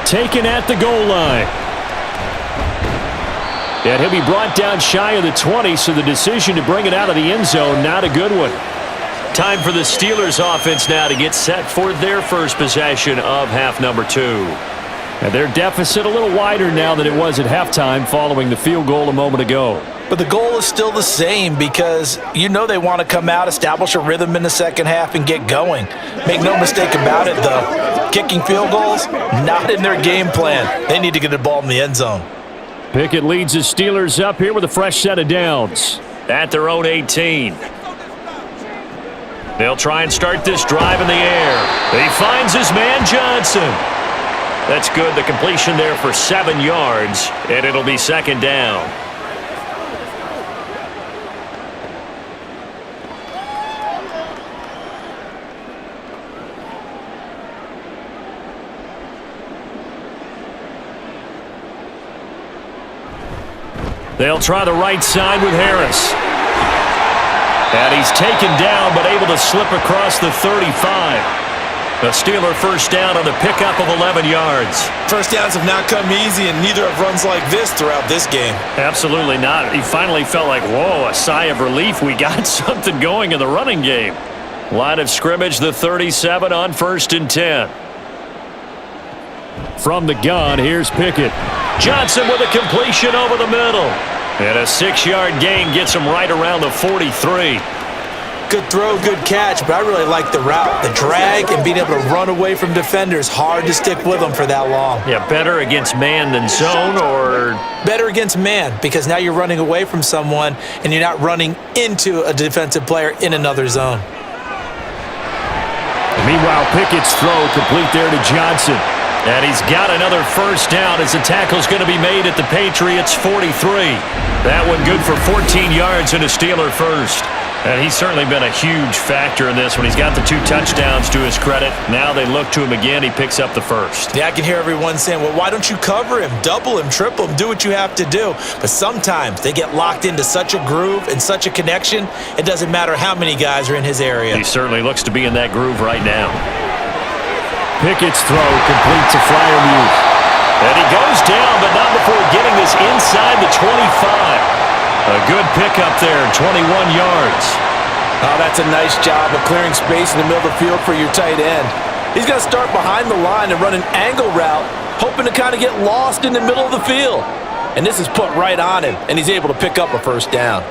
Taken at the goal line. And he'll be brought down shy of the 20, so the decision to bring it out of the end zone, not a good one. Time for the Steelers offense now to get set for their first possession of half number 2. And their deficit a little wider now than it was at halftime following the field goal a moment ago. But the goal is still the same because you know they want to come out, establish a rhythm in the second half, and get going. Make no mistake about it, though. Kicking field goals, not in their game plan. They need to get the ball in the end zone. Pickett leads the Steelers up here with a fresh set of downs at their own 18. They'll try and start this drive in the air. He finds his man Johnson. That's good. The completion there for 7 yards, and it'll be second down. They'll try the right side with Harris. And he's taken down, but able to slip across the 35. A Steeler first down on the pickup of 11 yards. First downs have not come easy, and neither have runs like this throughout this game. Absolutely not. He finally felt like, whoa, a sigh of relief. We got something going in the running game. Line of scrimmage, the 37 on 1st and 10. From the gun, here's Pickett. Johnson with a completion over the middle. And a 6-yard gain gets him right around the 43. Good throw, good catch, but I really like the route. The drag and being able to run away from defenders. Hard to stick with them for that long. Yeah, better against man than zone, or? Better against man, because now you're running away from someone and you're not running into a defensive player in another zone. Meanwhile, Pickett's throw complete there to Johnson. And he's got another first down as the tackle's going to be made at the Patriots' 43. That one good for 14 yards and a Steeler first. And he's certainly been a huge factor in this when he's got the 2 touchdowns to his credit. Now they look to him again. He picks up the first. Yeah, I can hear everyone saying, well, why don't you cover him, double him, triple him, do what you have to do. But sometimes they get locked into such a groove and such a connection, it doesn't matter how many guys are in his area. He certainly looks to be in that groove right now. Pickett's throw complete to Freiermuth. And he goes down, but not before getting this inside the 25. A good pickup there, 21 yards. Oh, that's a nice job of clearing space in the middle of the field for your tight end. He's going to start behind the line and run an angle route, hoping to kind of get lost in the middle of the field. And this is put right on him, and he's able to pick up a first down.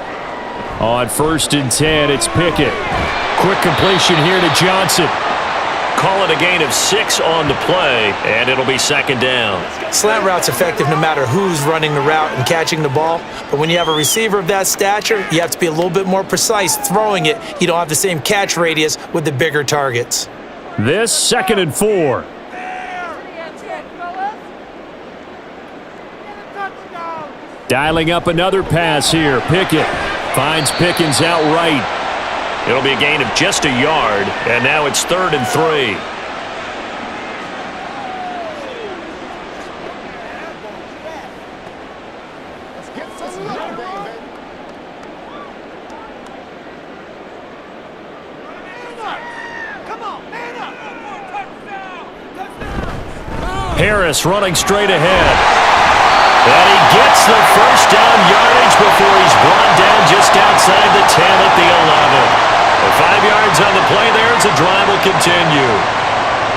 On 1st and 10, it's Pickett. Quick completion here to Johnson. Call it a gain of 6 on the play, and it'll be 2nd down. Slant route's effective no matter who's running the route and catching the ball. But when you have a receiver of that stature, you have to be a little bit more precise throwing it. You don't have the same catch radius with the bigger targets. This 2nd and 4. Dialing up another pass here. Pickett finds Pickens out right. It'll be a gain of just a yard, and now it's 3rd and 3. Harris running straight ahead. And he gets the first down yardage before he's brought down just outside the 10 at the 11. 5 yards on the play there as the drive will continue.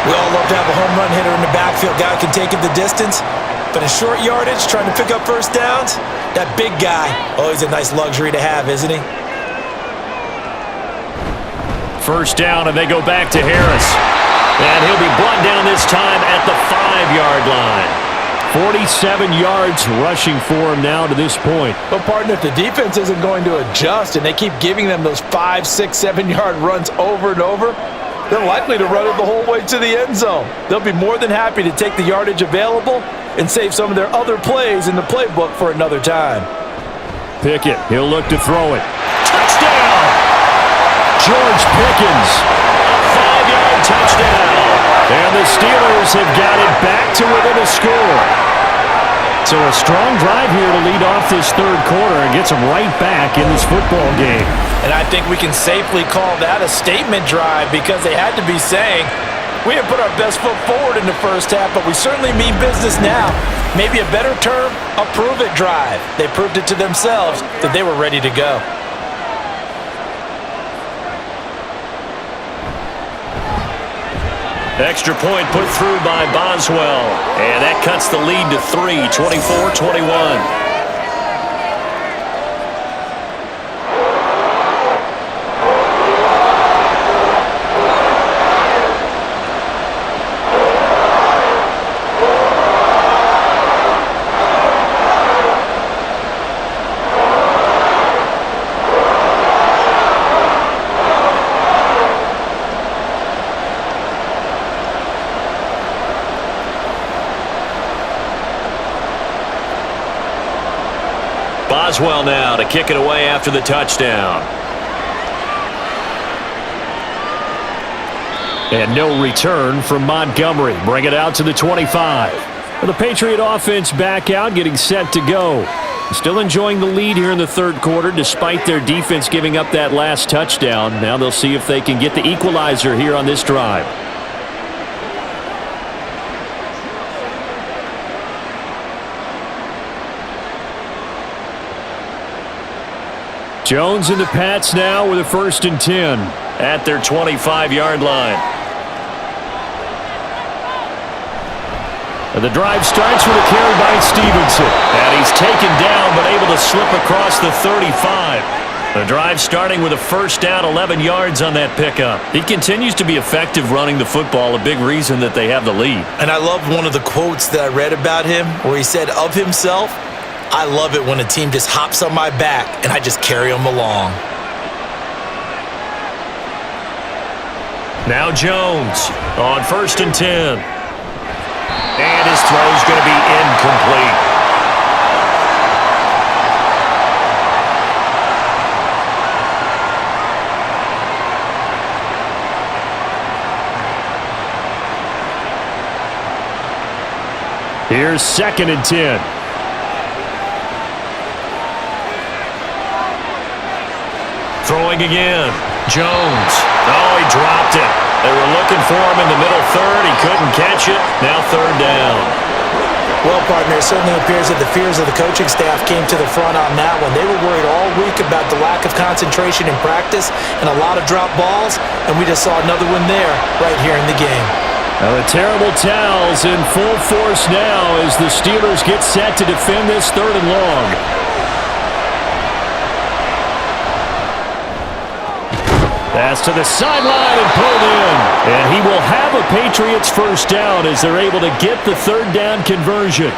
We all love to have a home run hitter in the backfield. Guy can take it the distance. But in short yardage, trying to pick up first downs, that big guy, always a nice luxury to have, isn't he? First down, and they go back to Harris. And he'll be brought down this time at the 5-yard line. 47 yards rushing for him now to this point. But, partner, if the defense isn't going to adjust and they keep giving them those 5, 6, 7-yard runs over and over, they're likely to run it the whole way to the end zone. They'll be more than happy to take the yardage available and save some of their other plays in the playbook for another time. Pickett, he'll look to throw it. Touchdown! George Pickens, a 5-yard touchdown. And the Steelers have got it back to within a score. So a strong drive here to lead off this 3rd quarter and gets them right back in this football game. And I think we can safely call that a statement drive because they had to be saying, we have put our best foot forward in the first half, but we certainly mean business now. Maybe a better term, a prove-it drive. They proved it to themselves that they were ready to go. Extra point put through by Boswell. And that cuts the lead to 3, 24-21. Boswell now to kick it away after the touchdown. And no return from Montgomery. Bring it out to the 25. The Patriot offense back out, getting set to go. Still enjoying the lead here in the third quarter despite their defense giving up that last touchdown. Now they'll see if they can get the equalizer here on this drive. Jones and the Pats now with a 1st and 10 at their 25-yard line. The drive starts with a carry by Stevenson. And he's taken down but able to slip across the 35. The drive starting with a 1st down, 11 yards on that pickup. He continues to be effective running the football, a big reason that they have the lead. And I love one of the quotes that I read about him where he said of himself, "I love it when a team just hops on my back and I just carry them along." Now Jones on 1st and 10. And his throw's going to be incomplete. Here's 2nd and 10. Throwing again. Jones. Oh, he dropped it. They were looking for him in the middle third. He couldn't catch it. Now 3rd down. Well, partner, it certainly appears that the fears of the coaching staff came to the front on that one. They were worried all week about the lack of concentration in practice and a lot of drop balls, and we just saw another one there right here in the game. Now the terrible towels in full force now as the Steelers get set to defend this 3rd and long. Pass to the sideline and pulled in. And he will have a Patriots 1st down as they're able to get the 3rd down conversion.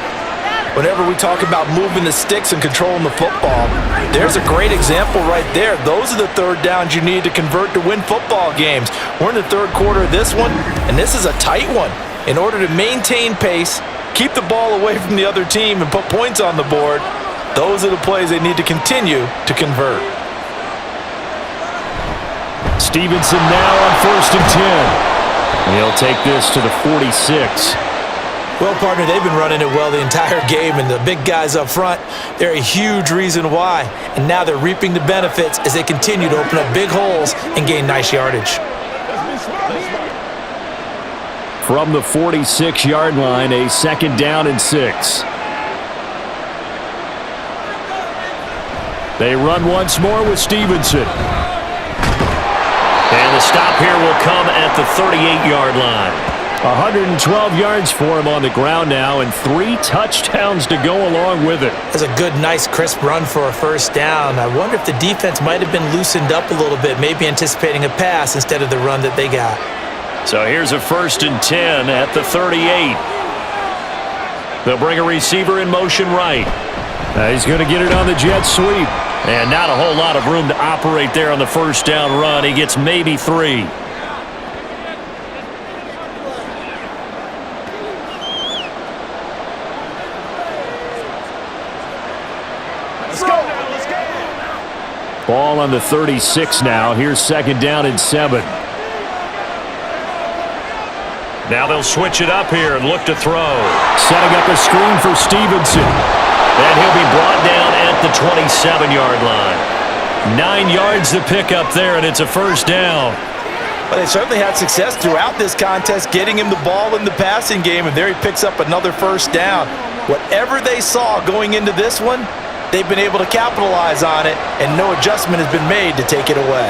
Whenever we talk about moving the sticks and controlling the football, there's a great example right there. Those are the 3rd downs you need to convert to win football games. We're in the 3rd quarter of this one, and this is a tight one. In order to maintain pace, keep the ball away from the other team, and put points on the board, those are the plays they need to continue to convert. Stevenson now on 1st and 10. He'll take this to the 46. Well, partner, they've been running it well the entire game, and the big guys up front, they're a huge reason why. And now they're reaping the benefits as they continue to open up big holes and gain nice yardage. From the 46-yard line, a 2nd down and 6. They run once more with Stevenson. And the stop here will come at the 38-yard line. 112 yards for him on the ground now, and 3 touchdowns to go along with it. That's a good, nice, crisp run for a 1st down. I wonder if the defense might have been loosened up a little bit, maybe anticipating a pass instead of the run that they got. So here's a 1st and 10 at the 38. They'll bring a receiver in motion right. He's going to get it on the jet sweep. And not a whole lot of room to operate there on the 1st down run. He gets maybe 3. Let's go now, let's go. Ball on the 36 now. Here's 2nd down and 7. Now they'll switch it up here and look to throw. Setting up a screen for Stevenson. And he'll be brought down at the 27-yard line. 9 yards to pick up there, and it's a 1st down. But they certainly had success throughout this contest, getting him the ball in the passing game, and there he picks up another 1st down. Whatever they saw going into this one, they've been able to capitalize on it, and no adjustment has been made to take it away.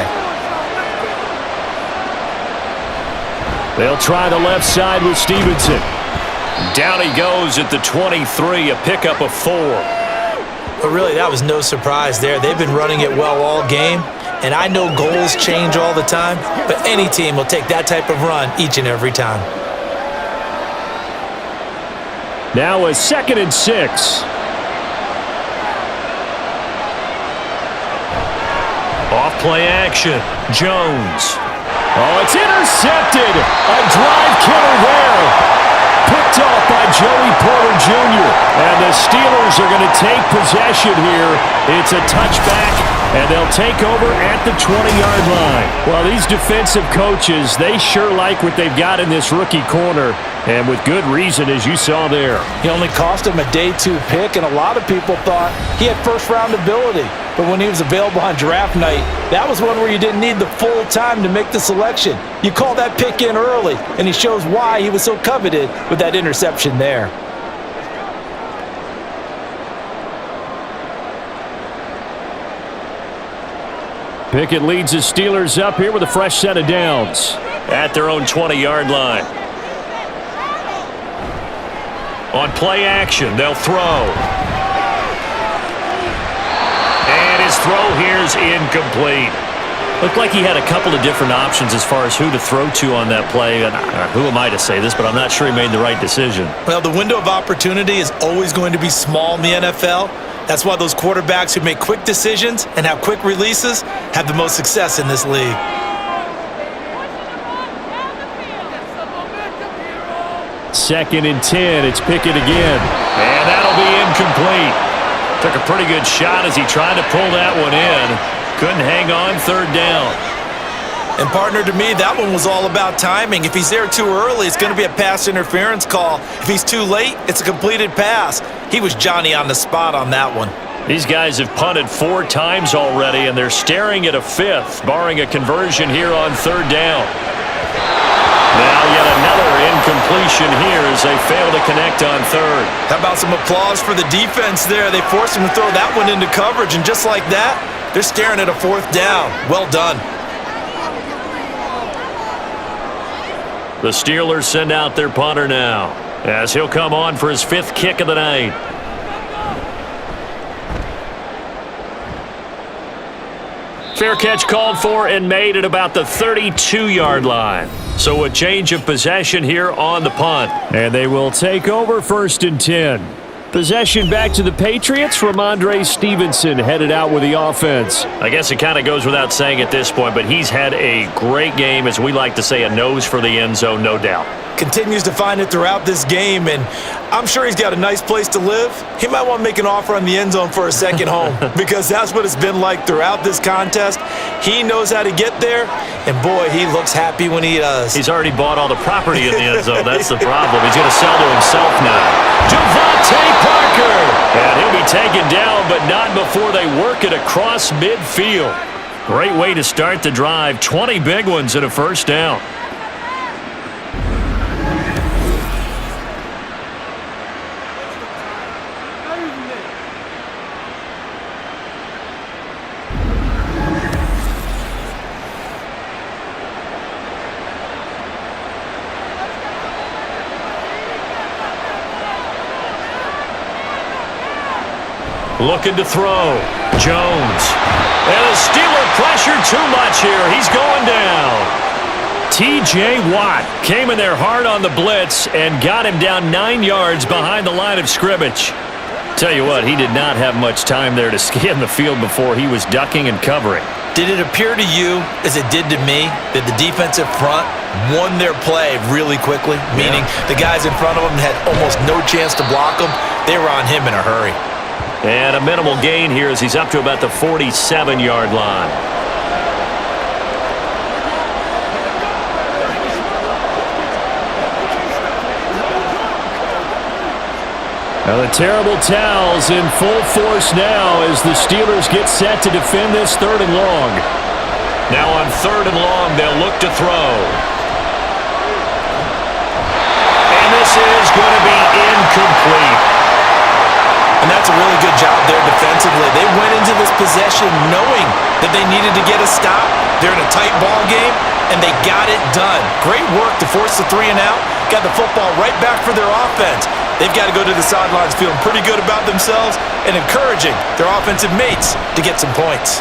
They'll try the left side with Stevenson. Down he goes at the 23, a pickup of 4. But really, that was no surprise there. They've been running it well all game, and I know goals change all the time, but any team will take that type of run each and every time. Now a 2nd and 6. Off play action. Jones. Oh, it's intercepted. A drive killer there. Picked off by Joey Porter Jr. And the Steelers are going to take possession here. It's a touchback and they'll take over at the 20-yard line. Well, these defensive coaches, they sure like what they've got in this rookie corner, and with good reason, as you saw there. He only cost him a day 2 pick, and a lot of people thought he had first-round ability. But when he was available on draft night, that was one where you didn't need the full time to make the selection. You call that pick in early, and he shows why he was so coveted with that interception there. Pickett leads his Steelers up here with a fresh set of downs at their own 20-yard line. On play action, they'll throw. And his throw here is incomplete. Looked like he had a couple of different options as far as who to throw to on that play. And who am I to say this, but I'm not sure he made the right decision. Well, the window of opportunity is always going to be small in the NFL. That's why those quarterbacks who make quick decisions and have quick releases have the most success in this league. Second and 10, it's Pickett again. And that'll be incomplete. Took a pretty good shot as he tried to pull that one in. Couldn't hang on third down. And partner, to me, that one was all about timing. If he's there too early, it's going to be a pass interference call. If he's too late, it's a completed pass. He was Johnny on the spot on that one. These guys have punted 4 times already, and they're staring at a 5th, barring a conversion here on third down. Now yet another incompletion here as they fail to connect on third. How about some applause for the defense there? They forced him to throw that one into coverage, and just like that, they're staring at a 4th down. Well done. The Steelers send out their punter now as he'll come on for his 5th kick of the night. Fair catch called for and made at about the 32-yard line. So a change of possession here on the punt. And they will take over 1st and 10. Possession back to the Patriots. Ramondre Stevenson headed out with the offense. I guess it kind of goes without saying at this point, but he's had a great game, as we like to say, a nose for the end zone, no doubt. Continues to find it throughout this game, and I'm sure he's got a nice place to live. He might want to make an offer on the end zone for a second home because that's what it's been like throughout this contest. He knows how to get there, and boy, he looks happy when he does. He's already bought all the property in the end zone. That's the problem. He's going to sell to himself now. Devontae Parker! And he'll be taken down, but not before they work it across midfield. Great way to start the drive. 20 big ones and a first down. Looking to throw. Jones. And the Steeler pressure too much here. He's going down. T.J. Watt came in there hard on the blitz and got him down 9 yards behind the line of scrimmage. Tell you what, he did not have much time there to scan the field before he was ducking and covering. Did it appear to you, as it did to me, that the defensive front won their play really quickly? Meaning the guys in front of them had almost no chance to block him. They were on him in a hurry. And a minimal gain here as he's up to about the 47-yard line. Now the terrible towels in full force now as the Steelers get set to defend this 3rd and long. Now on 3rd and long, they'll look to throw. And this is going to be incomplete. And that's a really good job there defensively. They went into this possession knowing that they needed to get a stop. They're in a tight ball game, and they got it done. Great work to force the 3 and out. Got the football right back for their offense. They've got to go to the sidelines feeling pretty good about themselves and encouraging their offensive mates to get some points.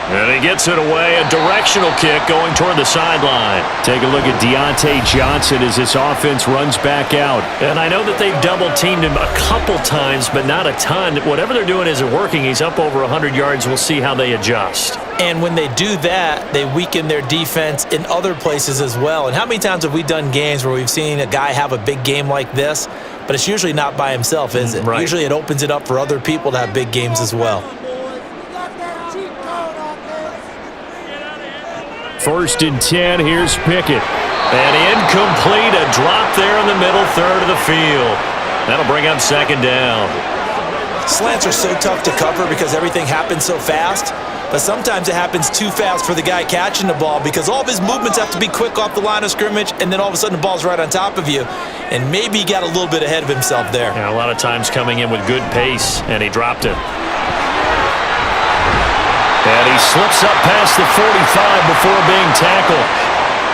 And he gets it away, a directional kick going toward the sideline. Take a look at Deontay Johnson as this offense runs back out. And I know that they've double-teamed him a couple times, but not a ton. Whatever they're doing isn't working. He's up over 100 yards. We'll see how they adjust. And when they do that, they weaken their defense in other places as well. And how many times have we done games where we've seen a guy have a big game like this, but it's usually not by himself, is it? Right. Usually it opens it up for other people to have big games as well. First and 10, here's Pickett. And incomplete, a drop there in the middle third of the field. That'll bring up second down. Slants are so tough to cover because everything happens so fast. But sometimes it happens too fast for the guy catching the ball because all of his movements have to be quick off the line of scrimmage, and then all of a sudden the ball's right on top of you. And maybe he got a little bit ahead of himself there. Yeah, a lot of times coming in with good pace, and he dropped it. And he slips up past the 45 before being tackled.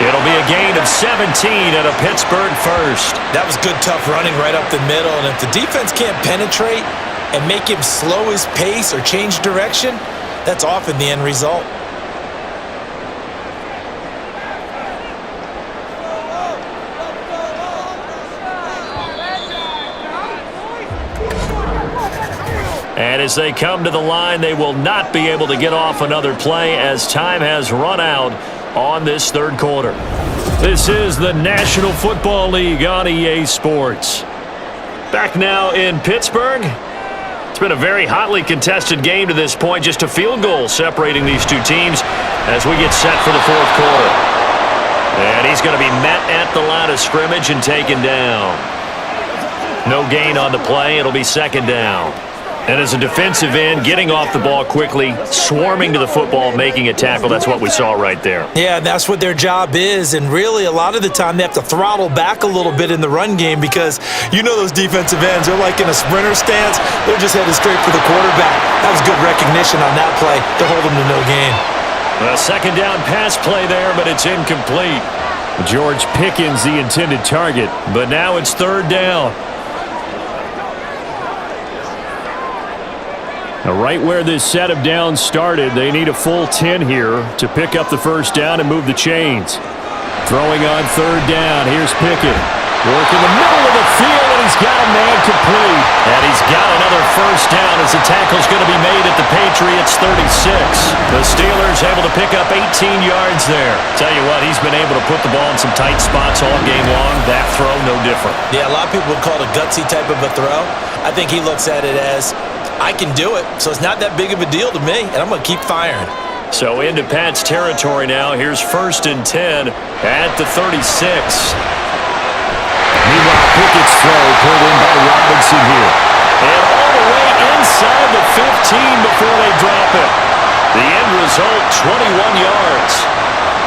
It'll be a gain of 17 and a Pittsburgh first. That was good, tough running right up the middle. And if the defense can't penetrate and make him slow his pace or change direction, that's often the end result. And as they come to the line, they will not be able to get off another play as time has run out on this third quarter. This is the National Football League on EA Sports. Back now in Pittsburgh. It's been a very hotly contested game to this point. Just a field goal separating these two teams as we get set for the fourth quarter. And he's going to be met at the line of scrimmage and taken down. No gain on the play. It'll be second down. And as a defensive end, getting off the ball quickly, swarming to the football, making a tackle, that's what we saw right there. Yeah, that's what their job is. And really, a lot of the time, they have to throttle back a little bit in the run game because you know those defensive ends, they're like in a sprinter stance. They're just headed straight for the quarterback. That was good recognition on that play to hold them to no gain. A second down pass play there, but it's incomplete. George Pickens, the intended target, but now it's third down. Now, right where this set of downs started, they need a full 10 here to pick up the first down and move the chains. Throwing on third down, here's Pickett. Working the middle of the field, and he's got a man complete. And he's got another first down as the tackle's going to be made at the Patriots' 36. The Steelers able to pick up 18 yards there. Tell you what, he's been able to put the ball in some tight spots all game long. That throw, no different. Yeah, a lot of people would call it a gutsy type of a throw. I think he looks at it as, I can do it, so it's not that big of a deal to me, and I'm going to keep firing. So into Pat's territory now. Here's first and 10 at the 36. Meanwhile, Pickett's throw pulled in by Robinson here. And all the way inside the 15 before they drop it. The end result, 21 yards.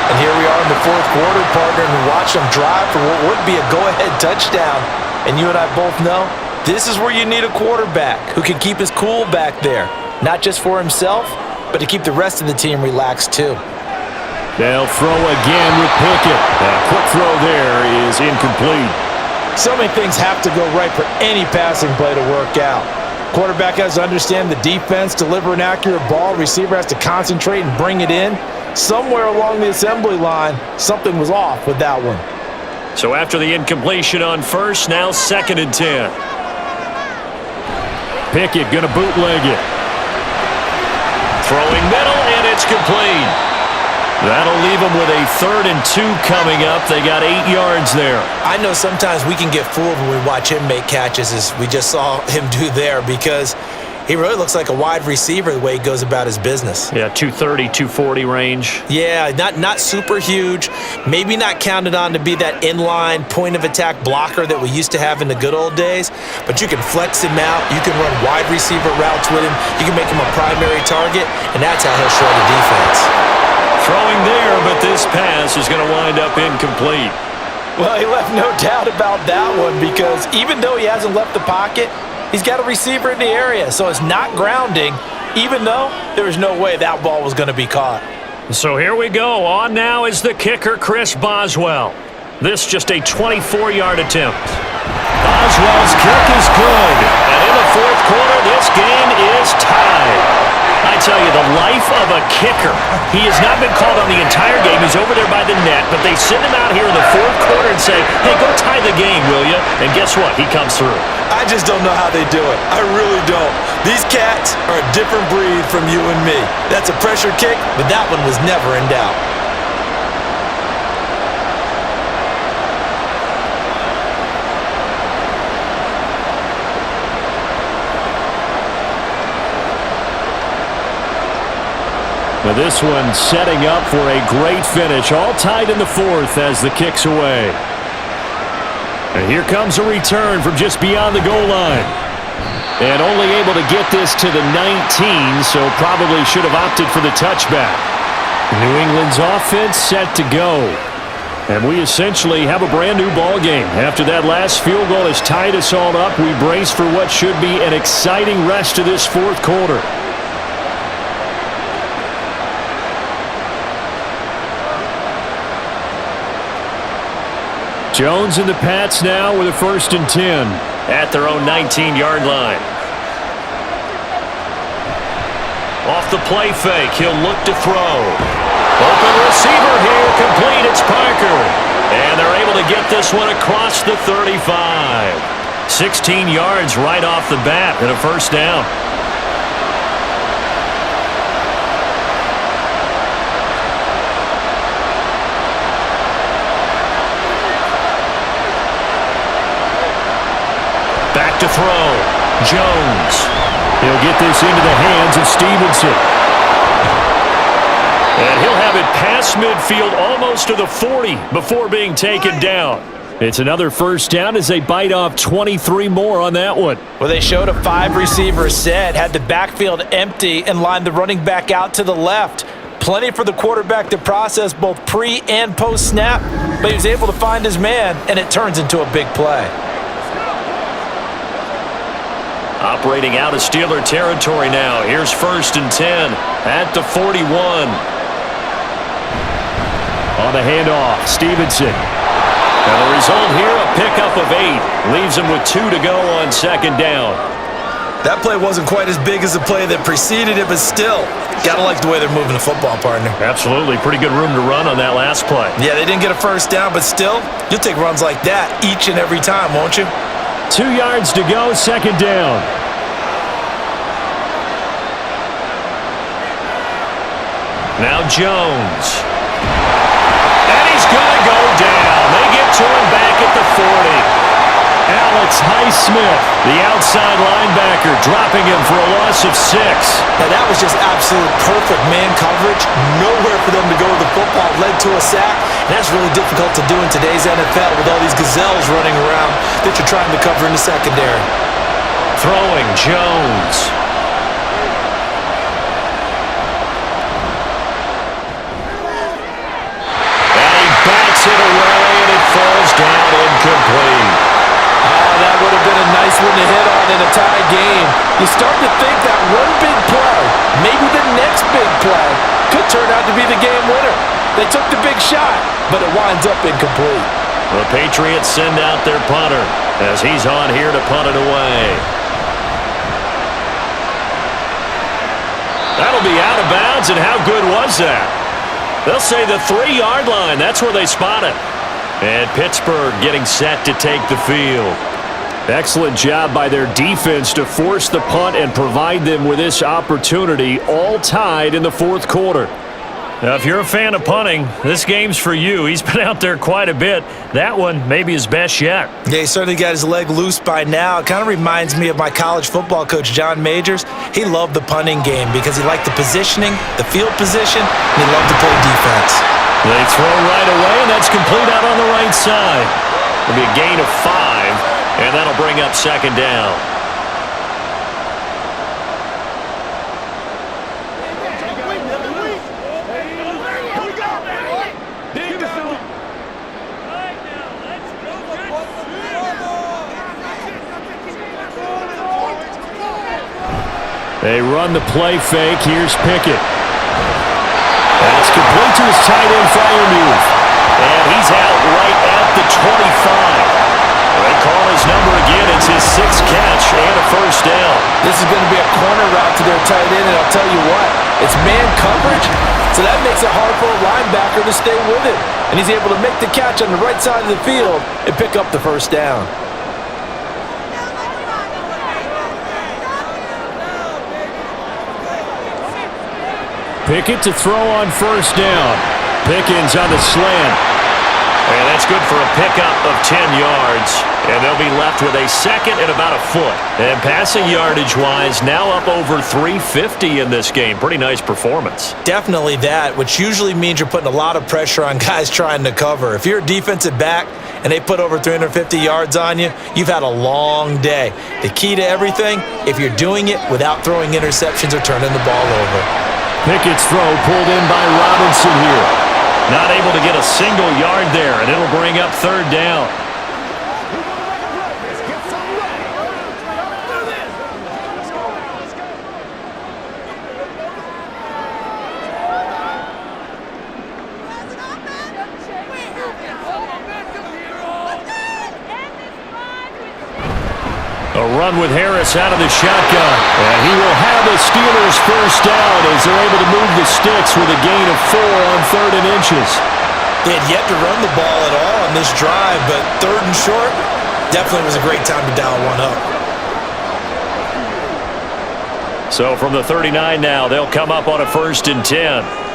And here we are in the fourth quarter, partner, and watch them drive for what would be a go-ahead touchdown. And you and I both know this is where you need a quarterback who can keep his cool back there. Not just for himself, but to keep the rest of the team relaxed too. They'll throw again with Pickett. That quick throw there is incomplete. So many things have to go right for any passing play to work out. Quarterback has to understand the defense, deliver an accurate ball. Receiver has to concentrate and bring it in. Somewhere along the assembly line, something was off with that one. So after the incompletion on first, now second and 10. Pickett going to bootleg it. Throwing middle, and it's complete. That'll leave them with a 3rd and 2 coming up. They got 8 yards there. I know sometimes we can get fooled when we watch him make catches, as we just saw him do there, because he really looks like a wide receiver the way he goes about his business. Yeah, 230, 240 range. Yeah, not super huge. Maybe not counted on to be that inline point-of-attack blocker that we used to have in the good old days, but you can flex him out. You can run wide receiver routes with him. You can make him a primary target, and that's how he'll show the defense. Throwing there, but this pass is going to wind up incomplete. Well, he left no doubt about that one, because even though he hasn't left the pocket, he's got a receiver in the area, so it's not grounding, even though there was no way that ball was going to be caught. So here we go. On now is the kicker, Chris Boswell. This just a 24-yard attempt. Boswell's kick is good. And in the fourth quarter, this game is tied. I tell you, the life of a kicker. He has not been called on the entire game. He's over there by the net, but they send him out here in the fourth quarter and say, hey, go tie the game, will you? And guess what? He comes through. I just don't know how they do it. I really don't. These cats are a different breed from you and me. That's a pressure kick, but that one was never in doubt. Now this one setting up for a great finish. All tied in the fourth as the kick's away. And here comes a return from just beyond the goal line. And only able to get this to the 19, so probably should have opted for the touchback. New England's offense set to go. And we essentially have a brand new ball game. After that last field goal has tied us all up, we brace for what should be an exciting rest of this fourth quarter. Jones and the Pats now with a 1st and 10 at their own 19-yard line. Off the play fake, he'll look to throw. Open receiver here, complete, it's Parker. And they're able to get this one across the 35. 16 yards right off the bat and a 1st down. Back to throw. Jones. He'll get this into the hands of Stevenson. And he'll have it past midfield almost to the 40 before being taken down. It's another 1st down as they bite off 23 more on that one. Well, they showed a 5-receiver set, had the backfield empty, and lined the running back out to the left. Plenty for the quarterback to process both pre- and post-snap, but he was able to find his man, and it turns into a big play. Operating out of Steeler territory now. Here's 1st and 10 at the 41. On the handoff, Stevenson. And the result here, a pickup of 8. Leaves him with 2 to go on 2nd down. That play wasn't quite as big as the play that preceded it, but still, gotta like the way they're moving the football, partner. Absolutely. Pretty good room to run on that last play. Yeah, they didn't get a 1st down, but still, you'll take runs like that each and every time, won't you? 2 yards to go, 2nd down. Now Jones. And he's going to go down. They get to him back at the 40. Alex Highsmith, the outside linebacker, dropping him for a loss of 6. Now that was just absolute perfect man coverage. Nowhere for them to go with the football. Led to a sack. And that's really difficult to do in today's NFL with all these gazelles running around that you're trying to cover in the secondary. Throwing Jones. It away, and it falls down incomplete. Oh, that would have been a nice one to hit on in a tie game. You start to think that one big play, maybe the next big play, could turn out to be the game winner. They took the big shot, but it winds up incomplete. The Patriots send out their punter as he's on here to punt it away. That'll be out of bounds, and how good was that? They'll say the 3-yard line. That's where they spot it. And Pittsburgh getting set to take the field. Excellent job by their defense to force the punt and provide them with this opportunity, all tied in the fourth quarter. Now, if you're a fan of punting, this game's for you. He's been out there quite a bit. That one maybe his best yet. Yeah, he certainly got his leg loose by now. It kind of reminds me of my college football coach, John Majors. He loved the punting game because he liked the positioning, the field position, and he loved to play defense. They throw right away, and that's complete out on the right side. It'll be a gain of 5, and that'll bring up 2nd down. They run the play fake. Here's Pickett. And it's complete to his tight end Freiermuth. And he's out right at the 25. They call his number again. It's his 6th catch and a 1st down. This is going to be a corner route to their tight end, and I'll tell you what, it's man coverage, so that makes it hard for a linebacker to stay with it. And he's able to make the catch on the right side of the field and pick up the 1st down. Pickett to throw on 1st down. Pickens on the slant. And that's good for a pickup of 10 yards. And they'll be left with a second and about a foot. And passing yardage-wise, now up over 350 in this game. Pretty nice performance. Definitely that, which usually means you're putting a lot of pressure on guys trying to cover. If you're a defensive back and they put over 350 yards on you, you've had a long day. The key to everything, if you're doing it without throwing interceptions or turning the ball over. Pickett's throw pulled in by Robinson here. Not able to get a single yard there, and it'll bring up third down. A run with Harris out of the shotgun. And he will have the Steelers first down as they're able to move the sticks with a gain of 4 on 3rd and inches. They had yet to run the ball at all on this drive, but 3rd and short definitely was a great time to dial one up. So from the 39 now, they'll come up on a 1st and 10.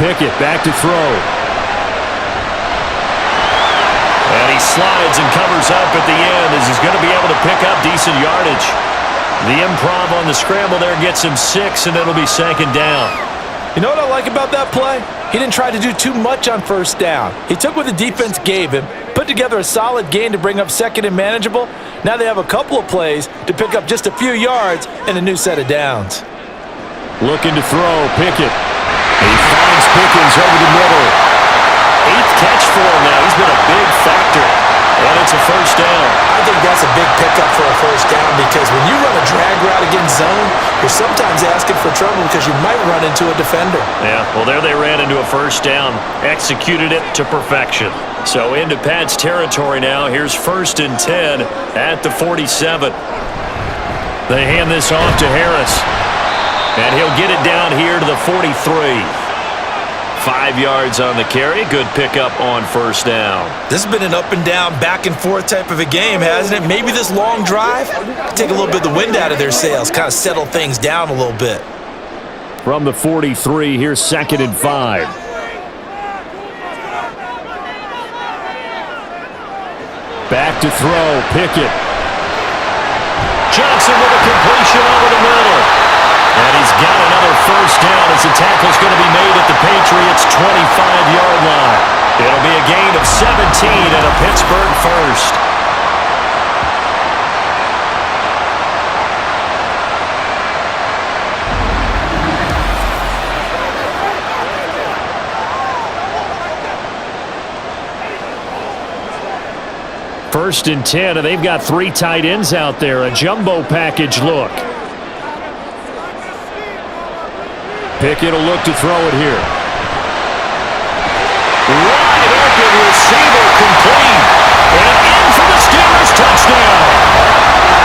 Pickett back to throw. And he slides and covers up at the end as he's going to be able to pick up decent yardage. The improv on the scramble there gets him 6, and it'll be 2nd down. You know what I like about that play? He didn't try to do too much on 1st down. He took what the defense gave him, put together a solid gain to bring up 2nd and manageable. Now they have a couple of plays to pick up just a few yards and a new set of downs. Looking to throw, Pickett. He finds Pickens over the middle. 8th catch for him now. He's been a big factor. And it's a 1st down. I think that's a big pickup for a 1st down because when you run a drag route against zone, you're sometimes asking for trouble because you might run into a defender. Yeah, well, there they ran into a 1st down. Executed it to perfection. So into Pat's territory now. Here's 1st and 10 at the 47. They hand this off to Harris. And he'll get it down here to the 43. 5 yards on the carry. Good pickup on 1st down. This has been an up and down, back and forth type of a game, hasn't it? Maybe this long drive take a little bit of the wind out of their sails, kind of settle things down a little bit. From the 43, here's 2nd and 5. Back to throw, Pickett. Johnson with a completion over the middle. And he's got another 1st down as the tackle's going to be made at the Patriots' 25-yard line. It'll be a gain of 17 and a Pittsburgh 1st. First and 10, and they've got 3 tight ends out there. A jumbo package look. Pickett will look to throw it here. Wide open receiver complete. And in for the Steelers touchdown.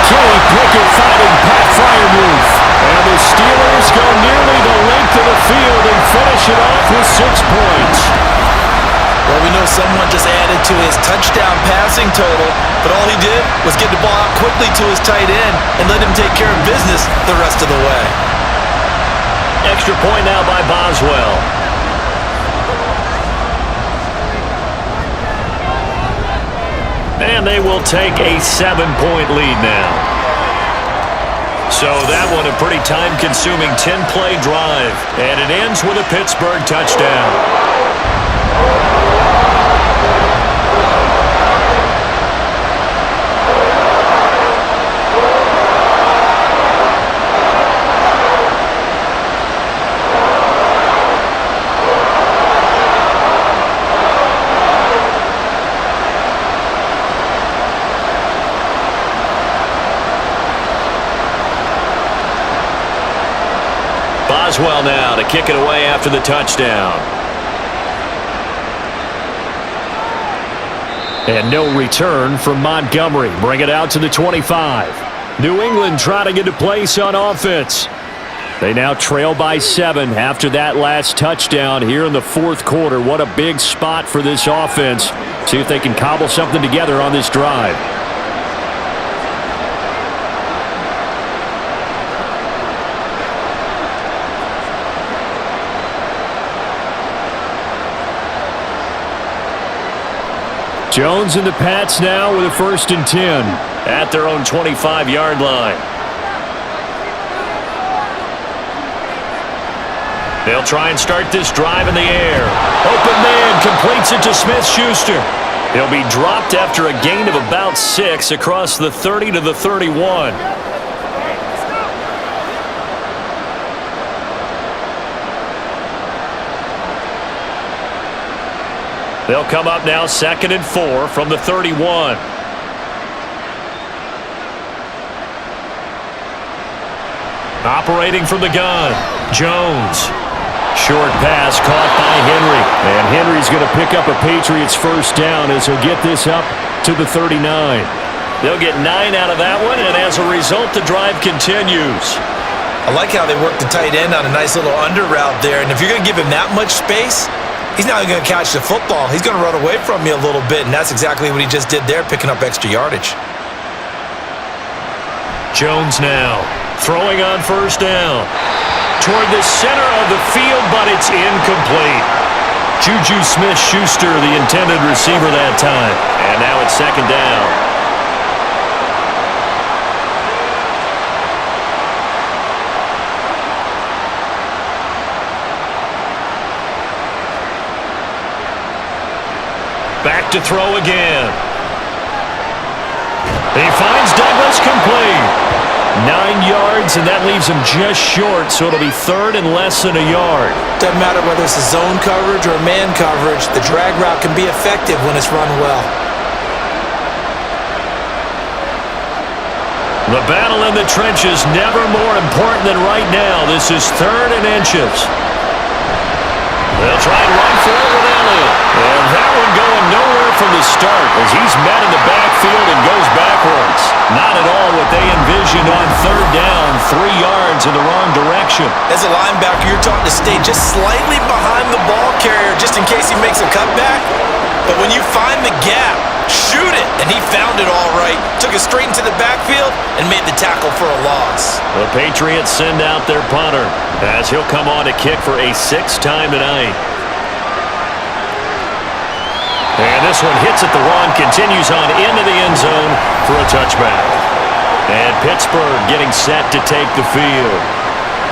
Kenny Pickett fighting Pat Freiermuth. And the Steelers go nearly the length of the field and finish it off with 6 points. Well, we know someone just added to his touchdown passing total, but all he did was get the ball out quickly to his tight end and let him take care of business the rest of the way. Extra point now by Boswell. And they will take a 7-point lead now. So that one a pretty time-consuming 10-play drive. And it ends with a Pittsburgh touchdown. Boswell now to kick it away after the touchdown. And no return from Montgomery. Bring it out to the 25. New England trying to get a place on offense. They now trail by 7 after that last touchdown here in the 4th quarter. What a big spot for this offense. See if they can cobble something together on this drive. Jones and the Pats now with a 1st and 10 at their own 25-yard line. They'll try and start this drive in the air. Open man completes it to Smith-Schuster. He'll be dropped after a gain of about 6 across the 30 to the 31. They'll come up now 2nd and 4 from the 31. Operating from the gun, Jones. Short pass caught by Henry. And Henry's going to pick up a Patriots 1st down as he'll get this up to the 39. They'll get 9 out of that one, and as a result, the drive continues. I like how they work the tight end on a nice little under route there, and if you're going to give him that much space, he's not going to catch the football. He's going to run away from you a little bit, and that's exactly what he just did there, picking up extra yardage. Jones now throwing on 1st down. Toward the center of the field, but it's incomplete. Juju Smith-Schuster, the intended receiver that time. And now it's 2nd down. Back to throw again. He finds Douglas complete. 9 yards, and that leaves him just short, so it'll be 3rd and less than a yard. Doesn't matter whether it's a zone coverage or a man coverage, the drag route can be effective when it's run well. The battle in the trenches never more important than right now. This is 3rd and inches. They'll try and run for it with Elliott. And that one going nowhere from the start as he's met in the backfield and goes backwards. Not at all what they envisioned on 3rd down, 3 yards in the wrong direction. As a linebacker, you're taught to stay just slightly behind the ball carrier just in case he makes a cutback. But when you find the gap, shoot it. And he found it all right. Took it straight into the backfield and made the tackle for a loss. The Patriots send out their punter as he'll come on to kick for a 6th time tonight. And this one hits at the run, continues on into the end zone for a touchback. And Pittsburgh getting set to take the field.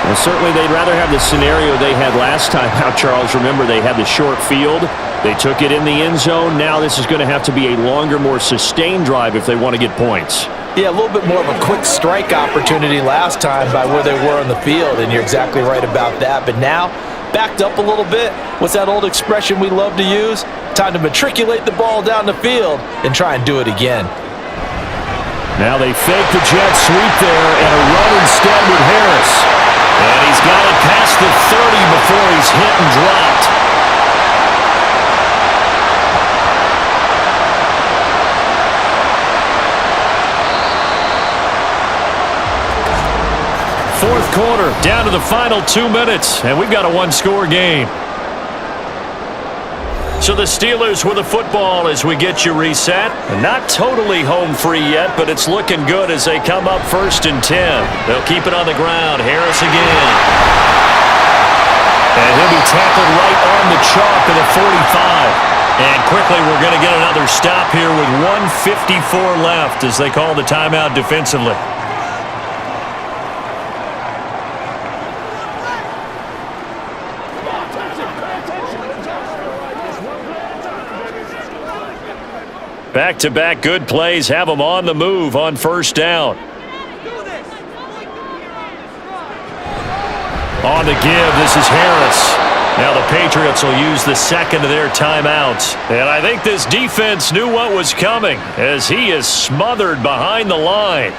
Well, certainly they'd rather have the scenario they had last time out, Charles. Remember, they had the short field. They took it in the end zone. Now this is going to have to be a longer, more sustained drive if they want to get points. Yeah, a little bit more of a quick strike opportunity last time by where they were on the field, and you're exactly right about that. But now, backed up a little bit. What's that old expression we love to use? Time to matriculate the ball down the field and try and do it again. Now they fake the jet sweep there and a run instead with Harris. And he's got it past the 30 before he's hit and dropped. Fourth quarter, down to the final 2 minutes, and we've got a one-score game. So the Steelers with the football as we get you reset. Not totally home free yet, but it's looking good as they come up 1st and 10. They'll keep it on the ground. Harris again. And he'll be tackled right on the chalk of the 45. And quickly we're going to get another stop here with 1:54 left as they call the timeout defensively. Back-to-back good plays have them on the move on 1st down. On the give, this is Harris. Now the Patriots will use the 2nd of their timeouts. And I think this defense knew what was coming as he is smothered behind the line.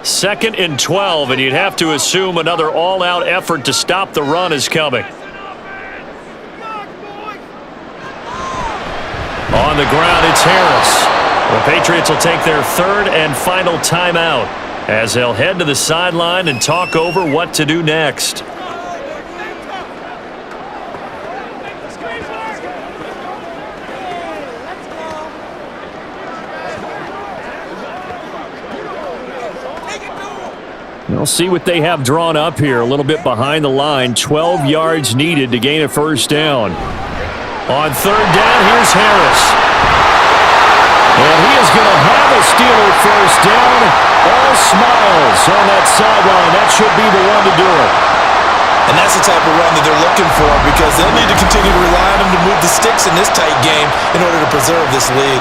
Second and 12, and you'd have to assume another all-out effort to stop the run is coming. On the ground, it's Harris. The Patriots will take their 3rd and final timeout as they'll head to the sideline and talk over what to do next. We'll see what they have drawn up here. A little bit behind the line. 12 yards needed to gain a first down. On third down, here's Harris. And he is going to have a Steeler first down. All smiles on that sideline. That should be the one to do it. And that's the type of run that they're looking for, because they'll need to continue to rely on him to move the sticks in this tight game in order to preserve this lead.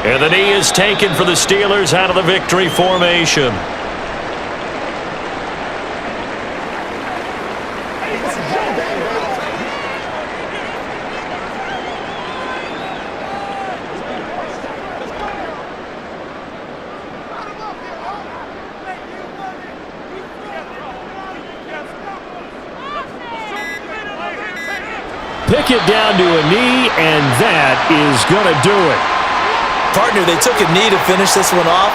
And the knee is taken for the Steelers out of the victory formation. Pick it down to a knee, and that is going to do it. Partner, they took a knee to finish this one off.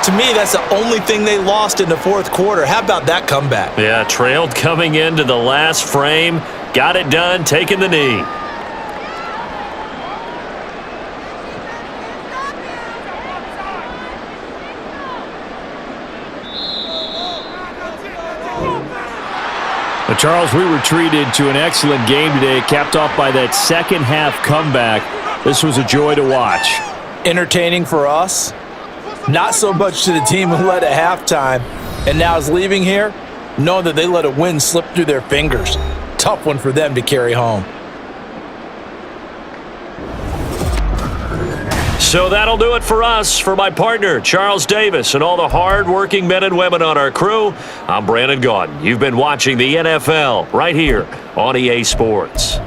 To me, that's the only thing they lost in the fourth quarter. How about that comeback? Yeah, trailed coming into the last frame. Got it done, taking the knee. But Charles, we were treated to an excellent game today, capped off by that second half comeback. This was a joy to watch. Entertaining for us, not so much to the team who led at halftime and now is leaving here, knowing that they let a win slip through their fingers. Tough one for them to carry home. So that'll do it for us. For my partner, Charles Davis, and all the hard-working men and women on our crew, I'm Brandon Gaudin. You've been watching the NFL right here on EA Sports.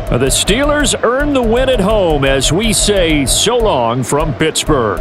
The Steelers earn the win at home as we say so long from Pittsburgh.